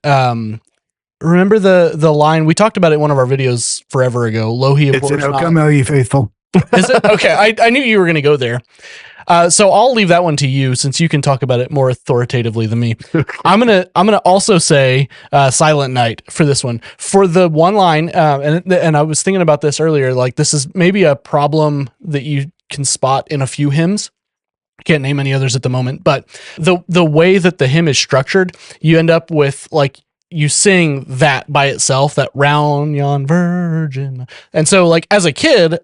remember the line we talked about it in one of our videos forever ago. Lo, he it's an O come, O ye faithful. Is it okay? I knew you were going to go there. So I'll leave that one to you since you can talk about it more authoritatively than me. I'm gonna also say Silent Night for this one, for the one line, and I was thinking about this earlier. Like this is maybe a problem that you can spot in a few hymns. I can't name any others at the moment, but the way that the hymn is structured, you end up with like you sing that by itself, that round yon virgin, and so like as a kid.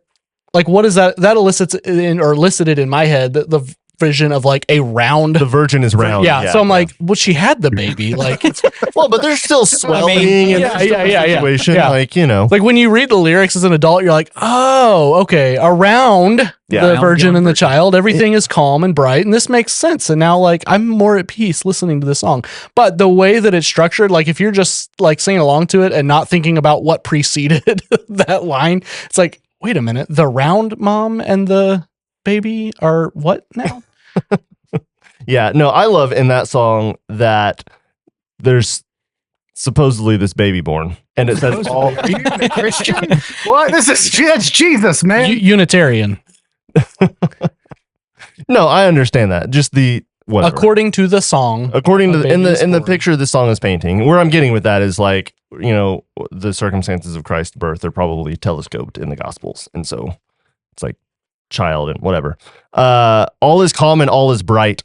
Like what is that elicited in my head? The vision of like a round. The virgin is round. Yeah. So I'm like, well, she had the baby. Like, it's, well, but there's still swelling and yeah. situation. Yeah. Like, you know. like when you read the lyrics as an adult, you're like, oh, okay. Around the virgin and the child, everything is calm and bright. And this makes sense. And now like I'm more at peace listening to the song. But the way that it's structured, like if you're just like singing along to it and not thinking about what preceded that line, it's like, wait a minute, the round mom and the baby are what now? Yeah, no, I love in that song that there's supposedly this baby born, and it says all. Are you even a Christian? What? That's Jesus, man. Unitarian. No, I understand that. Just the whatever. According to the song. According to a the, in baby is the born. picture this song is painting, where I'm getting with that is like, you know, the circumstances of Christ's birth are probably telescoped in the Gospels, and so it's like child and whatever. All is calm and all is bright.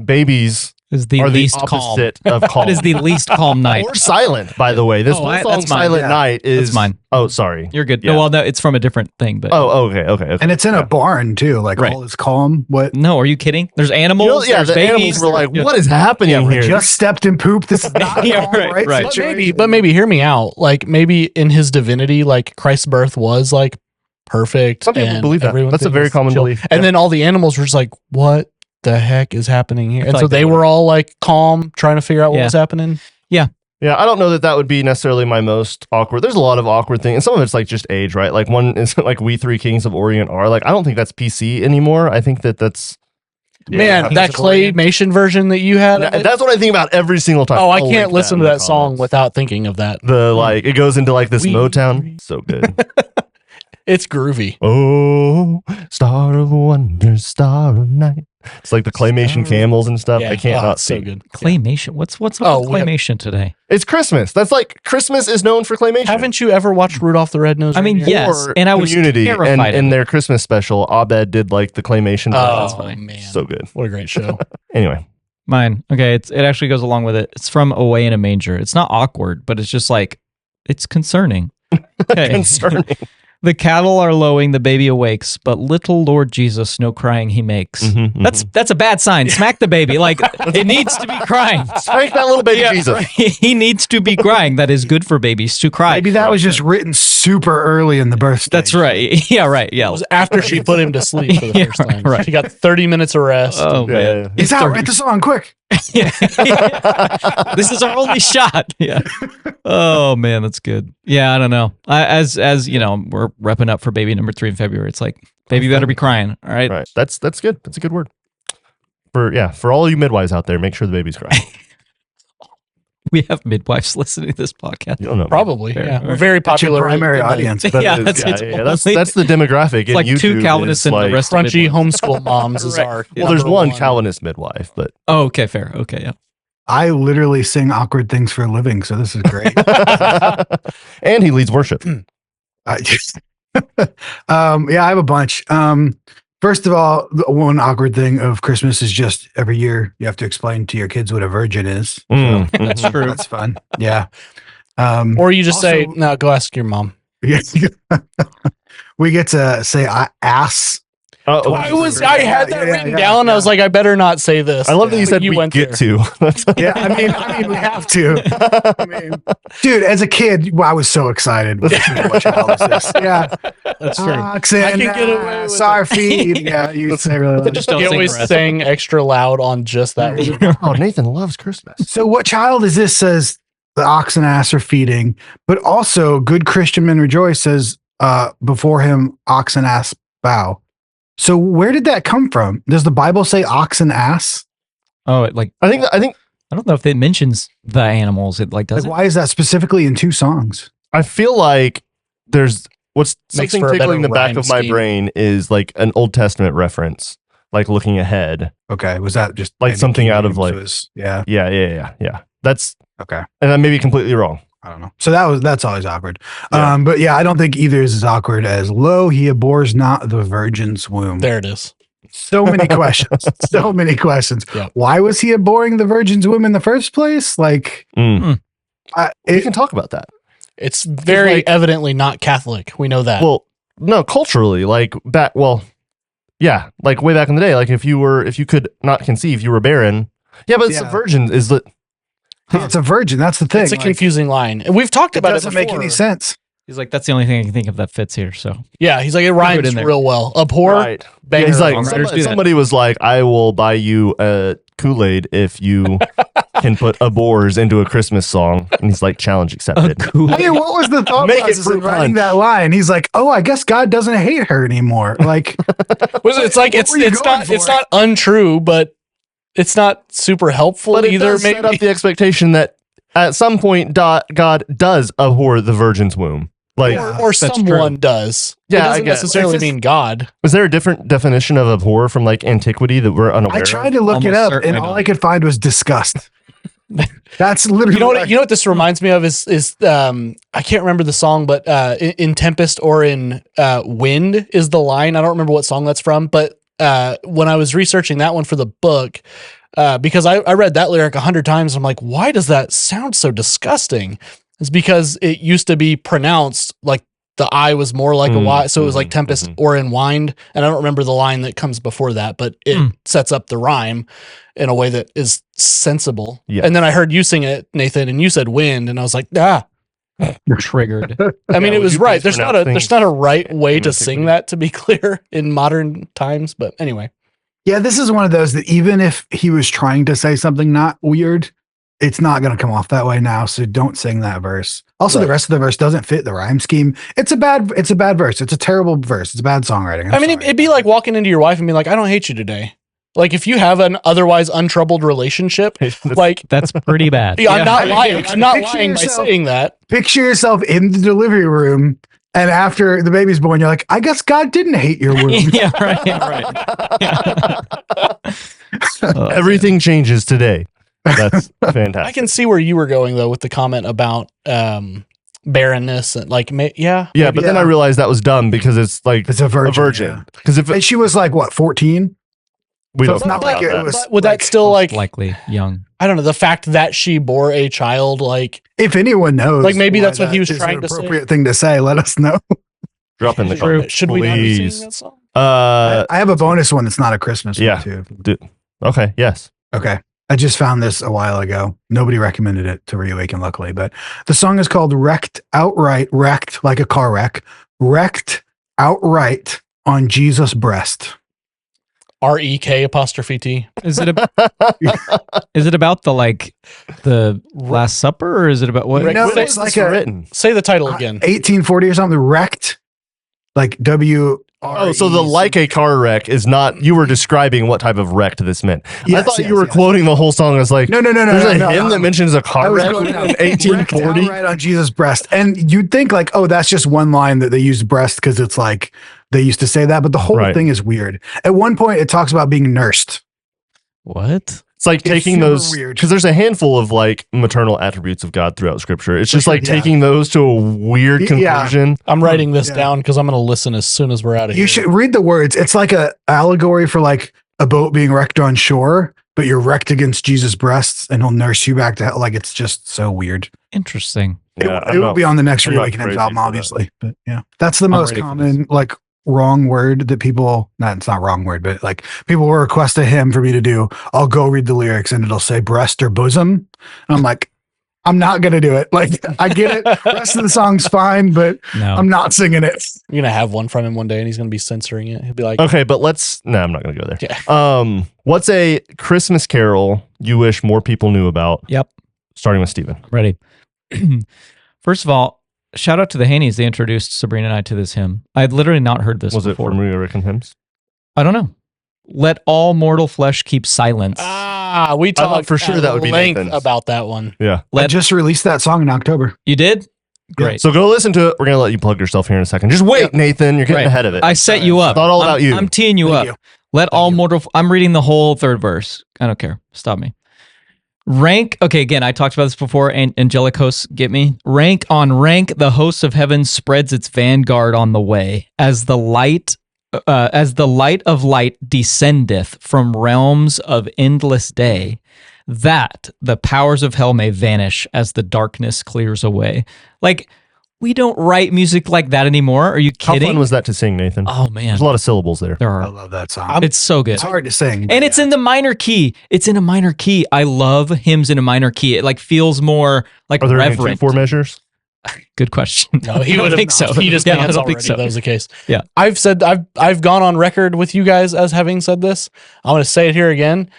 Babies Is the are least the calm. opposite of calm. What is the least calm night? Or silent, by the way. This Oh, one that's song, mine. Silent Yeah. Night, is That's mine. Oh, sorry. You're good. Yeah. No, well, no, it's from a different thing, but Oh, okay. And it's in a barn too. Like Right. all is calm. What? no, are you kidding? There's You animals. know, yeah, there's the babies. animals were like, Yeah. "What is happening We here?" just stepped in poop. This is not Yeah, calm, right, right. situation. But maybe hear me out. Like maybe in his divinity, like Christ's birth was like perfect. Some people and believe that. everyone That's a thinks very it's common chill. belief. And Yeah. then all the animals were just like, what the heck is happening here? And feel so like they they would. were all like calm, trying to figure out what Yeah. was happening. Yeah, I don't know that would be necessarily my most awkward. There's a lot of awkward things, and some of it's like just age, right? Like one is like "We Three Kings of Orient" are like, I don't think that's PC anymore. I think that's Man, Kings that of Orient. claymation version that you had. of it- that's what I think about every single time. oh, I I'll can't link listen in to the that song comments. without thinking of that. The like it goes into like this We Motown. Three- So good. It's groovy. Oh, star of wonder, star of night. It's like the claymation camels and stuff. I can't not so see. good. Claymation. What's up Oh, with we have- claymation today? It's Christmas. That's like Christmas is known for claymation. Haven't you ever watched Rudolph the Red-Nosed I mean, Reindeer? yes, Or and I was Community terrified and of in it. their Christmas special, Abed did like the claymation. Oh, version. man. So good. What a great show. Anyway, Mine. Okay, it actually goes along with it. It's from Away in a Manger. It's not awkward, but it's just like it's concerning. Okay. concerning. The cattle are lowing, the baby awakes, but little Lord Jesus no crying he makes. Mhm, That's a bad sign. Smack the baby. Like it needs to be crying. Spank that little baby Yeah, Jesus. right. He needs to be crying. That is good for babies to cry. Maybe that was just written super early in the birth stage. That's right. Yeah, right. Yeah. It was after she put him to sleep for the Yeah, first time. right. She got 30 minutes of rest. Oh Yeah, man. yeah. He's out. Write the song quick. Yeah. This is our only shot. Yeah. Oh man, that's good. Yeah, I don't know. As you know, we're repping up for baby number 3 in February. It's like baby better be crying. All right. Right. That's good. That's a good word. For all you midwives out there, make sure the baby's crying. We have midwives listening to this podcast. You don't know. Probably. Fair. Yeah. We're very That's your popular. primary in the audience. Yeah, That is- that's that's the demographic. It's like in two YouTube Calvinists is and the like- rest of Crunchy midwives. homeschool moms is Right. our. Well, there's number one Calvinist midwife, but Oh, okay, fair. Okay, yeah. I literally sing awkward things for a living, so this is great. and he leads worship. I just, yeah, I have a bunch. First of all, the one awkward thing of Christmas is just every year you have to explain to your kids what a virgin is. That's true. That's fun. Yeah. Or you just say, Also- no, go ask your mom. we get to say ass. Oh, I had that Yeah, written yeah, down. yeah. I was like, I better not say this. I love that you But said we went get there. to. Yeah, I mean, we have to. I mean, dude, as a kid, I was so excited. What child is this? Yeah, That's true. oxen, I can get away with our feed. Yeah, you say really. Loud. Just don't He sing always the rest. sang extra loud on just that. word. Oh, Nathan loves Christmas. So, what child is this? Says the ox and ass are feeding, but also good Christian men rejoice. Says before him, ox and ass bow. So, where did that come from? Does the Bible say ox and ass? Oh, it like I think I don't know if it mentions the animals. It like does Like, why is that specifically in 2 songs? I feel like there's what's Makes something for a better tickling the back rhyme of my scheme. brain is like an Old Testament reference, like looking ahead. Okay, was that just Like maybe something King out of, James like- was- yeah, Yeah. That's okay. and I may be completely wrong. I don't know. So that's always awkward. Yeah. But yeah, I don't think either is as awkward as lo, he abhors not the virgin's womb. There it is. So many questions. So many questions. Yeah. Why was he abhorring the virgin's womb in the first place? Like, We it, can talk about that. It's very like- evidently not Catholic. We know that. Well, no, culturally, like back. Well, Yeah, like way back in the day, like if you could not conceive, you were barren. Yeah, but it's a virgin. Is that? Yeah, it's a virgin. That's the thing. It's a confusing line. And we've talked about it. Doesn't make any sense. He's like, that's the only thing I can think of that fits here. So Yeah, he's like, it rhymes in there. real well. Abhor, Right. banger. Yeah, he's like, Songwriters do that. somebody was like, I will buy you a Kool-Aid if you can put abhors into a Christmas song. And he's like, challenge accepted. Hey, what was the thought Make it process in fruit writing punch. that line? He's like, oh, I guess God doesn't hate her anymore. Like, It's like What were you going it's for? not untrue, but it's not super helpful But it either. does set up the expectation that at some point God does abhor the virgin's womb. Like, or That's someone does. Yeah, it I doesn't guess. necessarily It's just- mean God. is there a different definition of abhor from like antiquity that we're unaware I of? tried to look it Almost up, and certainly all not. I could find was disgust. That's literally You know what this reminds me of is I can't remember the song, but in Tempest or in Wind is the line. I don't remember what song that's from, but when I was researching that one for the book, because I read that lyric 100 times, I'm like, why does that sound so disgusting? It's because it used to be pronounced like the I was more like a Y, so it was like Tempest or in Wind, and I don't remember the line that comes before that, but it sets up the rhyme in a way that is sensible. Yeah. And then I heard you sing it, Nathan, and you said wind, and I was like, triggered. I mean, Yeah, it would was you right. please There's pronounce not a right way in to sing antiquity? that, to be clear, in modern times. But anyway, Yeah, this is one of those that even if he was trying to say something not weird, it's not going to come off that way now. So don't sing that verse. Also, Right. the rest of the verse doesn't fit the rhyme scheme. It's a bad verse. It's a terrible verse. It's bad songwriting. I'm I mean, sorry. it'd be like walking into your wife and being like, "I don't hate you today." Like if you have an otherwise untroubled relationship, like That's pretty bad. yeah, I'm not I mean, lying. I'm not picture lying by yourself- saying that. Picture yourself in the delivery room, and after the baby's born, you're like, I guess God didn't hate your womb. yeah, right. Everything changes today. That's fantastic. I can see where you were going though with the comment about barrenness and like, Yeah, maybe- but then I realized that was dumb because it's like It's a virgin. Yeah. Because if And she was like, what, 14? we so don't it's know not like about it that. was- but would that like, still like Likely young. I don't know, the fact that she bore a child, like If anyone knows, Like, maybe why that's what he that was is trying an to say. appropriate thing to say. Let us know. Drop in the True. comments, should we not be please. singing that song? I have a bonus one that's not a Christmas Yeah. one too. Okay, yes. Okay. I just found this a while ago. Nobody recommended it to Reawaken, luckily, but the song is called Wrecked Outright, wrecked like a car wreck, wrecked outright on Jesus' breast. REK''T. Is it is it about the Last Supper, or is it about what? No, When it's was like this a- written? Say the title again. 1840 or something, wrecked, like W. Oh, so the like a car wreck is not. You were describing what type of wrecked this meant. I Yes, thought yes, you were yes. quoting the whole song. I was like, No. there's a no, hymn that mentions a car wreck in Wrecked 1840. outright on Jesus' breast. And you'd think like, oh, that's just one line that they used breast because it's like they used to say that, but the whole Right. thing is weird. At one point, it talks about being nursed. What? It's like taking super those weird. because there's a handful of like maternal attributes of God throughout Scripture. It's just like Yeah. taking those to a weird Yeah. conclusion. I'm writing this Yeah. down because I'm going to listen as soon as we're out of here. You should read the words. It's like a allegory for like a boat being wrecked on shore, but you're wrecked against Jesus' breasts and he'll nurse you back to hell. Like it's just so weird. Interesting. Yeah, It will be on the next I'm not Reawaken Hymns crazy album, for that. obviously. But yeah, that's the most ready for common like wrong word that people, it's not wrong word, but like people will request a hymn for me to do. I'll go read the lyrics and it'll say breast or bosom. And I'm like, I'm not going to do it. Like I get it. The rest of the song's fine, but No. I'm not singing it. You're going to have one from him one day and he's going to be censoring it. He'll be like, Okay, but I'm not going to go there. Yeah. What's a Christmas carol you wish more people knew about? Yep. Starting with Steven. Ready. First of all, shout out to the Haney's. They introduced Sabrina and I to this hymn. I had literally not heard this Was it before. from Reawaken Hymns? I don't know. Let all mortal flesh keep silence. we thought talked for sure at that would be length Nathan's. about that one. Yeah. I Let just released that song in October. you did? Great. So go listen to it. We're going to let you plug yourself here in a second. Just wait, Yep. Nathan. You're getting Right. ahead of it. I set you up. It's not all I'm- about you. I'm teeing you Thank up. you. Let all mortal. I'm reading the whole third verse. I don't care. Stop me. Rank. Okay, again, I talked about this before. And angelic hosts, get me. Rank on rank, the host of heaven spreads its vanguard on the way as the light of light descendeth from realms of endless day, that the powers of hell may vanish as the darkness clears away. Like, we don't write music like that anymore. Are you How kidding? fun was that to sing, Nathan? Oh man, There's a lot of syllables there. there I are. love that song. It's so good. It's hard to sing. And it's in the minor key. It's in a minor key. I love hymns in a minor key. It like feels more like Are there any reverent. 4 measures? Good question. No, he I don't would think so. He just Yeah, I has don't think already. so. That was the case. Yeah. I've gone on record with you guys as having said this. I'm going to say it here again.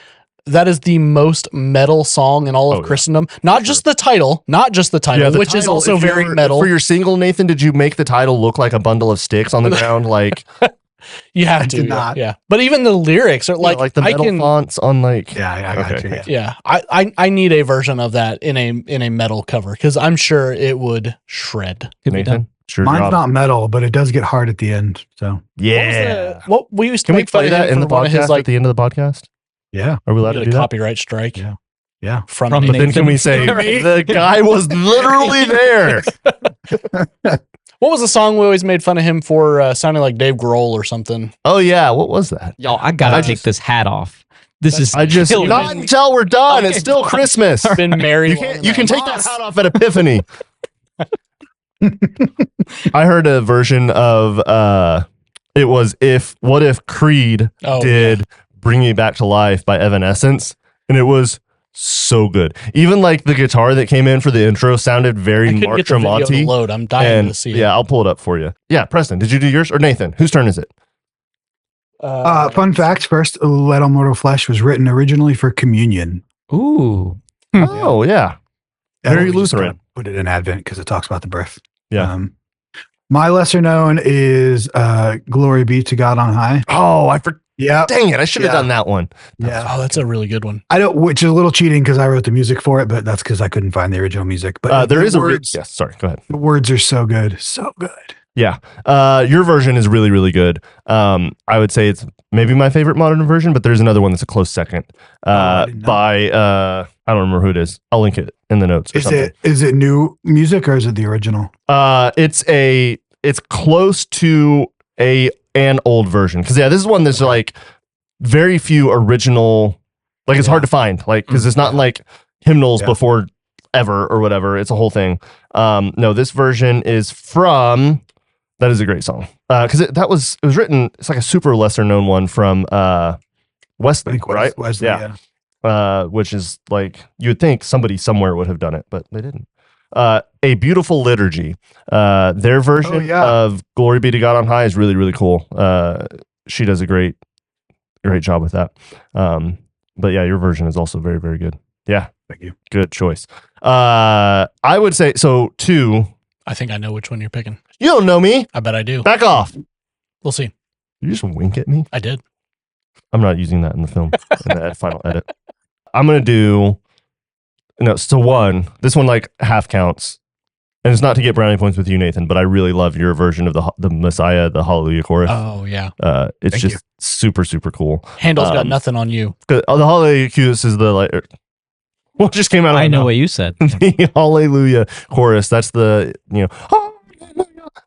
That is the most metal song in all of Oh, yeah. Christendom. Not just the title, The which is title, also if very you're- metal. For your single, Nathan, did you make the title look like a bundle of sticks on the ground? Like, You have I to, did yeah, not. yeah. But even the lyrics are like the I metal can, fonts on like. Yeah, I got Okay. you. Yeah. yeah. I need a version of that in a metal cover because I'm sure it would shred. Could be done. Nathan, sure. Mine's job. not metal, but it does get hard at the end. So Yeah. What we used to Can we make fun play of him that in for the one of podcast his like at the end of the podcast? yeah, Are we allowed to get do a that? copyright strike. Yeah. Yeah. From From me. But then can we say the guy was literally there? What was the song we always made fun of him for sounding like Dave Grohl or something? Oh yeah, what was that? Y'all, I gotta I take just- this hat off. This is I just killing not me. until we're done. Okay, It's still Christmas. Been married. You can take that hat off at Epiphany. I heard a version of it was what if Creed did Bring Me Back to Life by Evanescence, and it was so good. Even like the guitar that came in for the intro sounded very I couldn't Mark get the video to Tremonti. load. I'm dying And to see. yeah, I'll pull it up for you. Yeah, Preston, did you do yours or Nathan? Whose turn is it? Fun fact first, Let All Mortal Flesh was written originally for communion. Ooh. Oh yeah. Very We just Lutheran. kinda Put it in Advent because it talks about the birth. Yeah. My lesser known is Glory Be to God on High. Oh, I forgot. Yeah. Dang it! I should have Yeah. done that one. Yeah. Oh, that's a really good one. I don't, which is a little cheating because I wrote the music for it, but that's because I couldn't find the original music. But There the is a words, yes. Sorry, go ahead. the words are so good. So good. Yeah, your version is really, really good. I would say it's maybe my favorite modern version, but there's another one that's a close second. I didn't know. By I don't remember who it is. I'll link it in the notes. Or Is it new music or is it the original? It's close to an old version because this is one that's like very few original. Like it's hard to find. Like because it's not like hymnals before ever or whatever. It's a whole thing. No, this version is from. That is a great song because it was written. It's like a super lesser known one from Wesley, right? Wesley, yeah. Which is like you would think somebody somewhere would have done it, but they didn't. A Beautiful Liturgy. Their version of Glory Be to God on High is really, really cool. She does a great job with that. But yeah, your version is also very, very good. Yeah. Thank you. Good choice. I would say so too. I think I know which one you're picking. You don't know me. I bet I do. Back off. We'll see. You just wink at me. I did. I'm not using that in the film in the final edit. I'm gonna do so one. This one like half counts, and it's not to get brownie points with you, Nathan, but I really love your version of the Messiah, the Hallelujah chorus. Oh yeah. It's Thank just you. super, super cool. Handel's got nothing on you. The Hallelujah chorus is the like. What just came out? I know what you said. The Hallelujah chorus. That's the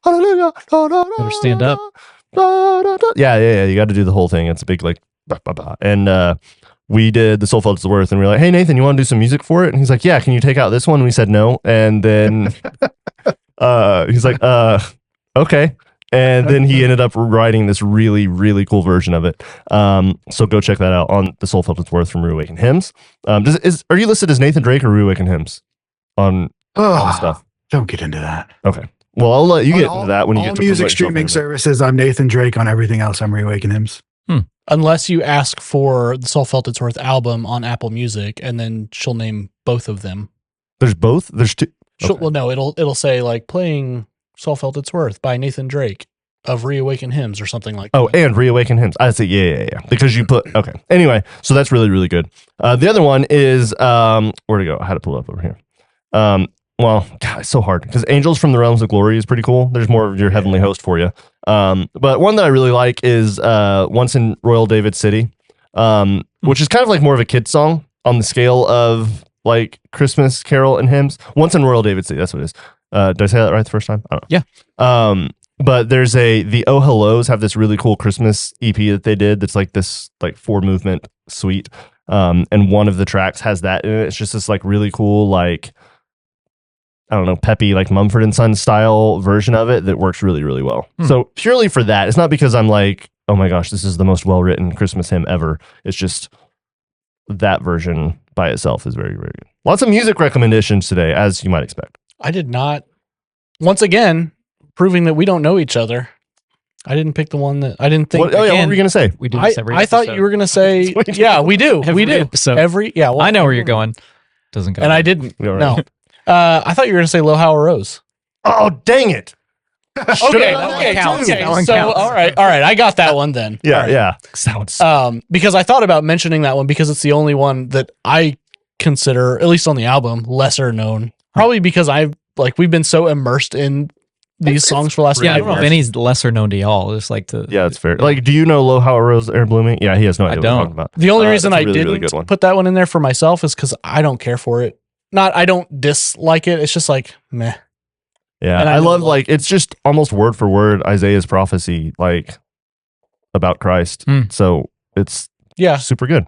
Hallelujah. Better stand up. Yeah. You got to do the whole thing. It's a big like, bah, bah, bah. And we did the Soul Felt Its Worth, and we were like, "Hey Nathan, you want to do some music for it?" And he's like, "Yeah, can you take out this one?" And we said no, and then he's like, "Okay." And then he ended up writing this really, really cool version of it. So go check that out on the Soul Felt Its Worth from Reawaken Hymns. Are you listed as Nathan Drake or Reawaken Hymns on stuff? Don't get into that. Okay. Well, I'll let you get into that when you all get to music promote yourself streaming a little bit. services. I'm Nathan Drake. On everything else, I'm Reawaken Hymns. Unless you ask for the Soul Felt Its Worth album on Apple Music, and then she'll name both of them. There's both. There's two. Okay. Well, no, it'll say like playing Soul Felt Its Worth by Nathan Drake of Reawaken Hymns or something like Oh, that. and Reawaken Hymns. I say yeah. Because you put okay. Anyway, so that's really, really good. The other one is where to go? I had to pull it up over here. Well, God, it's so hard because Angels from the Realms of Glory is pretty cool. There's more of your heavenly host for you. But one that I really like is Once in Royal David City, which is kind of like more of a kid song on the scale of like Christmas Carol and hymns. Once in Royal David City, that's what it is. Did I say that right the first time? I don't know. Yeah. But there's the Oh Hellos have this really cool Christmas EP that they did that's like this like 4 movement suite. And one of the tracks has that in it. It's just this like really cool like I don't know, peppy, like Mumford & Sons style version of it that works really, really well. So purely for that, it's not because I'm like, oh my gosh, this is the most well-written Christmas hymn ever. It's just that version by itself is very, very good. Lots of music recommendations today, as you might expect. I did not. Once again, proving that we don't know each other. I didn't pick the one that I didn't think. What were you going to say? We do this every I thought you were going to say, yeah, we do. Every we do. episode. Well, I know where you're going. Doesn't go. And I didn't. All right. No. I thought you were going to say Low How Rose. Oh, dang it. Okay. counts. Okay. That one So, counts. all right. I got that one then. Yeah, All right. yeah. Sounds. Because I thought about mentioning that one because it's the only one that I consider, at least on the album, lesser known. Probably because we've been so immersed in these songs for the last Yeah, I 5 don't know if years. any's lesser known to y'all. Just like to. Yeah, it's fair. Like, do you know Low How It Rose, Air Blooming? Yeah, he has no idea what don't. we're talking about. The only reason that's a I really, didn't really good one. put that one in there for myself is because I don't care for it. I don't dislike it. It's just like, meh. Yeah, And I I love, love- like, it's just almost word for word Isaiah's prophecy, like, about Christ. So it's Yeah. super good.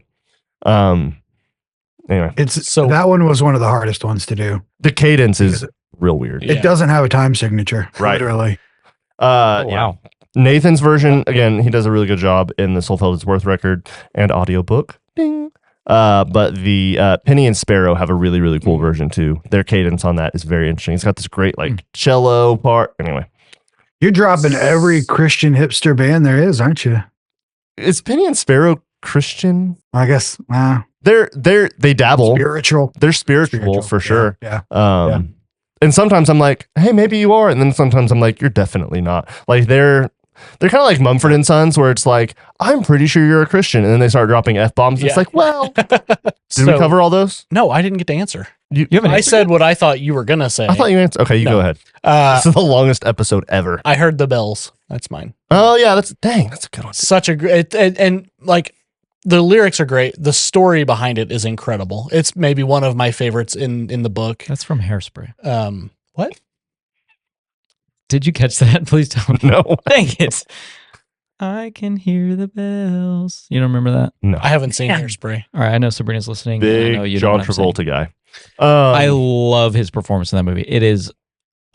Anyway, It's So- that one was one of the hardest ones to do. the cadence is real weird. Yeah. It doesn't have a time signature. Right. Literally. Yeah. Wow. Nathan's version, again, he does a really good job in the Soul Felt Its Worth record and audiobook. Ding. But the Penny and Sparrow have a really, really cool version too. Their cadence on that is very interesting. It's got this great like cello part. Anyway, You're dropping every Christian hipster band there is, aren't you? is Penny and Sparrow Christian? I guess. They dabble. Spiritual. They're spiritual for sure. Yeah. And sometimes I'm like, hey, maybe you are. And then sometimes I'm like, you're definitely not. Like they're kind of like Mumford & Sons, where it's like, I'm pretty sure you're a Christian. And then they start dropping F-bombs. Yeah. It's like, well, did we So- cover all those? No, I didn't get to answer. You haven't I answered said what I thought you were going to say. I thought you answered. Okay, you No. go ahead. This is the longest episode ever. I heard the bells. That's mine. Oh, yeah. That's a good one. Such a great, and like the lyrics are great. The story behind it is incredible. It's maybe one of my favorites in the book. That's from Hairspray. What? Did you catch that? Please tell me. No. Dang it. I can hear the bells. You don't remember that? No. I haven't seen Hairspray. All right. I know Sabrina's listening. I know Big you John know what I'm saying. Travolta guy. I love his performance in that movie. It is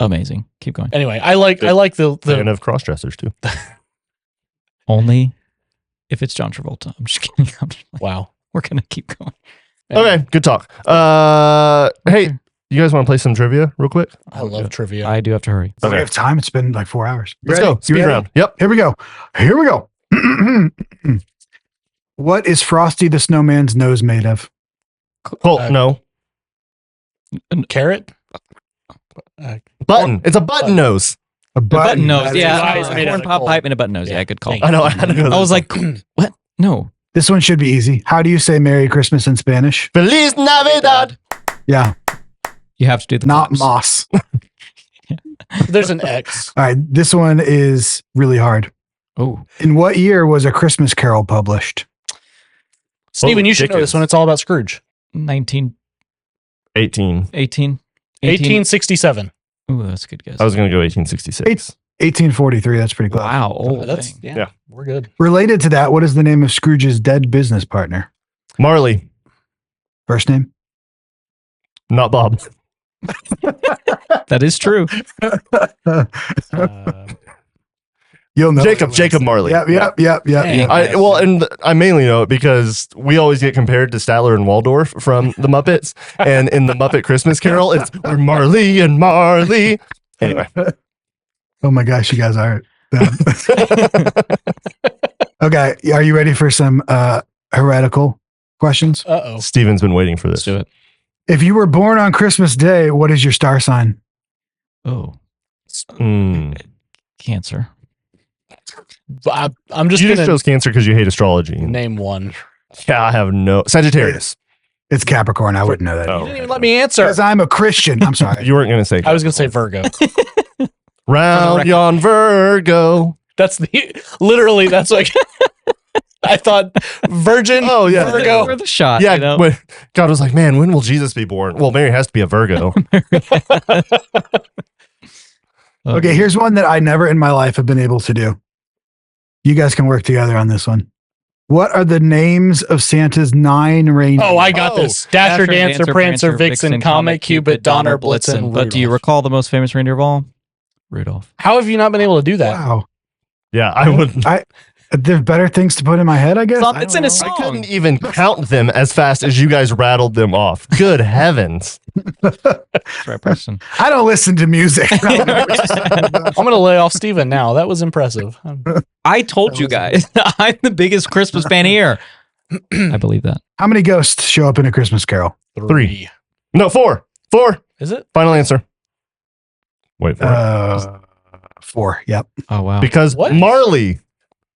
amazing. Keep going. Anyway, I like the fan of cross-dressers too. Only if it's John Travolta. I'm just kidding. wow. We're going to keep going. Okay, good talk. Hey, you guys want to play some trivia real quick? I love trivia. I do have to hurry. Do we Okay. have time? It's been like 4 hours. You Let's ready? go. You Speed ready? round. Yep. Here we go. What is Frosty the Snowman's nose made of? Colt, no. Carrot. Button. It's a button nose. A Button nose. That is Yeah. eyes right. made out Corn of pop coal. pipe and a button nose. Yeah, good call. Thank I know. I had to go. I was like, what? No. This one should be easy. How do you say Merry Christmas in Spanish? Feliz Navidad. Yeah, You have to do the not claps. moss. There's an X. All right, this one is really hard. Oh, In what year was A Christmas Carol published? Steven, you should know Dickens. this one. It's all about Scrooge. 19, 18. 18. 1867. Ooh, that's a good guess. I was going to go 1866. 1843. That's pretty close. Wow. Old That's thing. Yeah. We're good. Related to that, what is the name of Scrooge's dead business partner? Marley, First name? not Bob. That is true. You'll know. Jacob Marley. Yep. Dang. I mainly know it because we always get compared to Statler and Waldorf from the Muppets. And in the Muppet Christmas Carol, it's we're Marley and Marley. Anyway. Oh my gosh, you guys are. Okay, are you ready for some heretical questions? Uh-oh. Steven's been waiting for Let's this. do it. If you were born on Christmas Day, what is your star sign? Oh, Cancer. I'm just You going just to chose Cancer because you hate astrology. name one. Yeah, I have no. Sagittarius. It's Capricorn. I wouldn't know that. Oh. You didn't even let me answer. Because I'm a Christian. I'm sorry. You weren't going to say. I was going to say Virgo. Round yon Virgo. That's literally, that's like, I thought Virgin, Oh, yeah. Virgo. For the shot. Yeah, You know? but God was like, man, when will Jesus be born? Well, Mary has to be a Virgo. Okay, here's one that I never in my life have been able to do. You guys can work together on this one. What are the names of Santa's 9 reindeer? Oh, I got this. Dasher, Dancer, Prancer, Vixen, Comet, Cupid, Donner, Blitzen, But do you Rudolph. recall the most famous reindeer of all? Rudolph. How have you not been able to do that? Wow. Yeah, I would. There's better things to put in my head, I guess. It's in a I song. couldn't even count them as fast as you guys rattled them off. Good heavens. That's the right person. I don't listen to music. I'm going to lay off Steven now. That was impressive. I told you guys, I'm the biggest Christmas fan here. I believe that. How many ghosts show up in A Christmas Carol? 3. No, 4. 4. Is it? Final answer. Wait for it. 4. Yep. Oh, wow. Because What? Marley.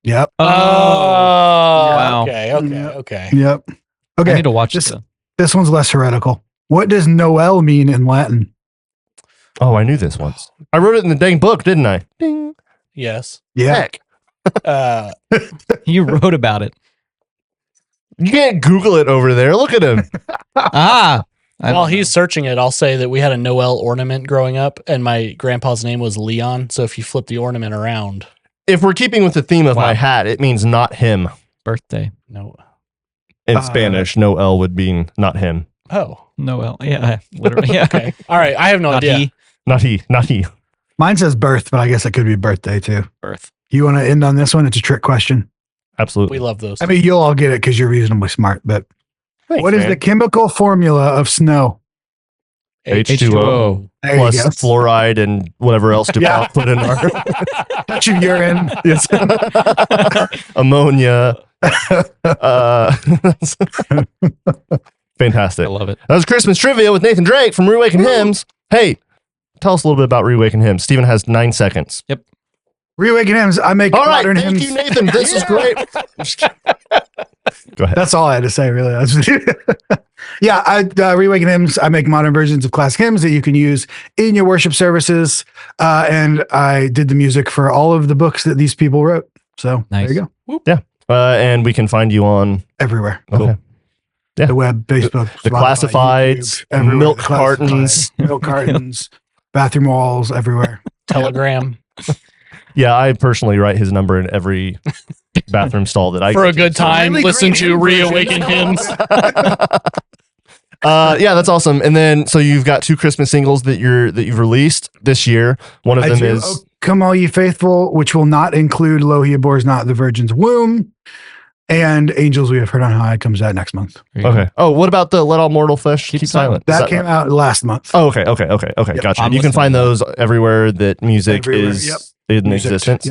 Yep. Oh, wow. Okay. Yep. I Okay. need to watch this- this. This one's less heretical. What does Noel mean in Latin? Oh, I knew this once. I wrote it in the dang book, didn't I? Ding. Yes. Yeah. Heck. You wrote about it. You can't Google it over there. Look at him. I While don't he's searching it, I'll say that we had a Noel ornament growing up, and my grandpa's name was Leon. So if you flip the ornament around, If we're keeping with the theme of Wow. my hat, it means not him. know. Birthday. no. In Spanish, Noel would mean not him. Oh, Noel. Yeah, literally. Yeah. okay. All right. I have no Not idea. he. Not he. Not he. Mine says birth, but I guess it could be birthday too. Birth. You want to end on this one? It's a trick question. Absolutely. We love those. I mean, you'll all get it because you're reasonably smart, but Thanks, what is man. the chemical formula of snow? H2O There plus you go. fluoride and whatever else to Yeah. put in our Touch of urine. yes. Ammonia. Fantastic. I love it. That was Christmas trivia with Nathan Drake from Reawaken Hymns. Hey, tell us a little bit about Reawaken Hymns. Stephen has 9 seconds. Reawaken Hymns. I make All right, modern thank hymns. you, Nathan. This is great. Go ahead. That's all I had to say, really. Yeah, Reawaken Hymns. I make modern versions of classic hymns that you can use in your worship services. And I did the music for all of the books that these people wrote. So Nice. there you go. And we can find you on Everywhere. okay. Yeah. The web, Facebook, The Spotify, classifieds, YouTube, everywhere. milk The cartons. classifieds, milk cartons, bathroom walls, everywhere. Telegram Yeah, I personally write his number in every bathroom stall that I for go a to. good time. really Listen great to hymn Reawaken version. Hymns. Yeah, that's awesome. And then so you've got 2 Christmas singles that you've released this year. One of I them do. is Oh, Come All Ye Faithful, which will not include Lo He Abhors Not the Virgin's Womb. And Angels We Have Heard on High comes out next month. There you go. okay. Oh, what about the Let All Mortal Flesh Keep Silent? Is That came out last month. Oh, okay. Yep. Gotcha. I'm You can listening find to that. those everywhere that music Everywhere, is yep. in Music. existence.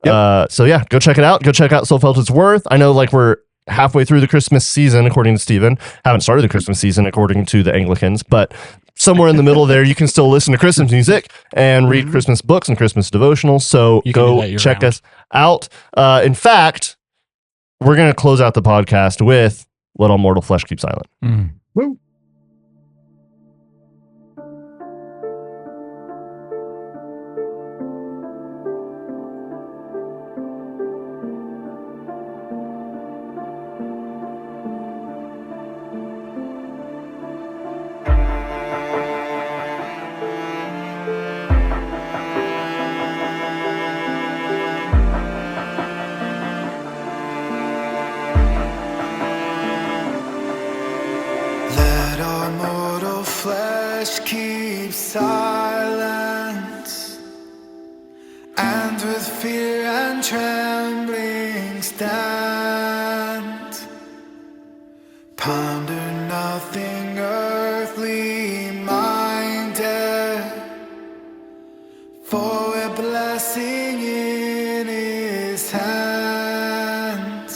Yep. So yeah, go check it out. Go check out So Felt It's Worth. I know like we're halfway through the Christmas season, according to Stephen. Haven't started the Christmas season, according to the Anglicans, but somewhere in the middle there, you can still listen to Christmas music and read Christmas books and Christmas devotionals. So You can do go that check year-round. us out. In fact, we're going to close out the podcast with Let All Mortal Flesh Keep Silent. Mm. Woo. Let our mortal flesh keep silence, and with fear and trembling stand. Ponder nothing earthly minded, for we're blessing in His hand.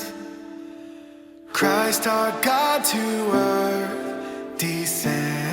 Christ our God to earth descend.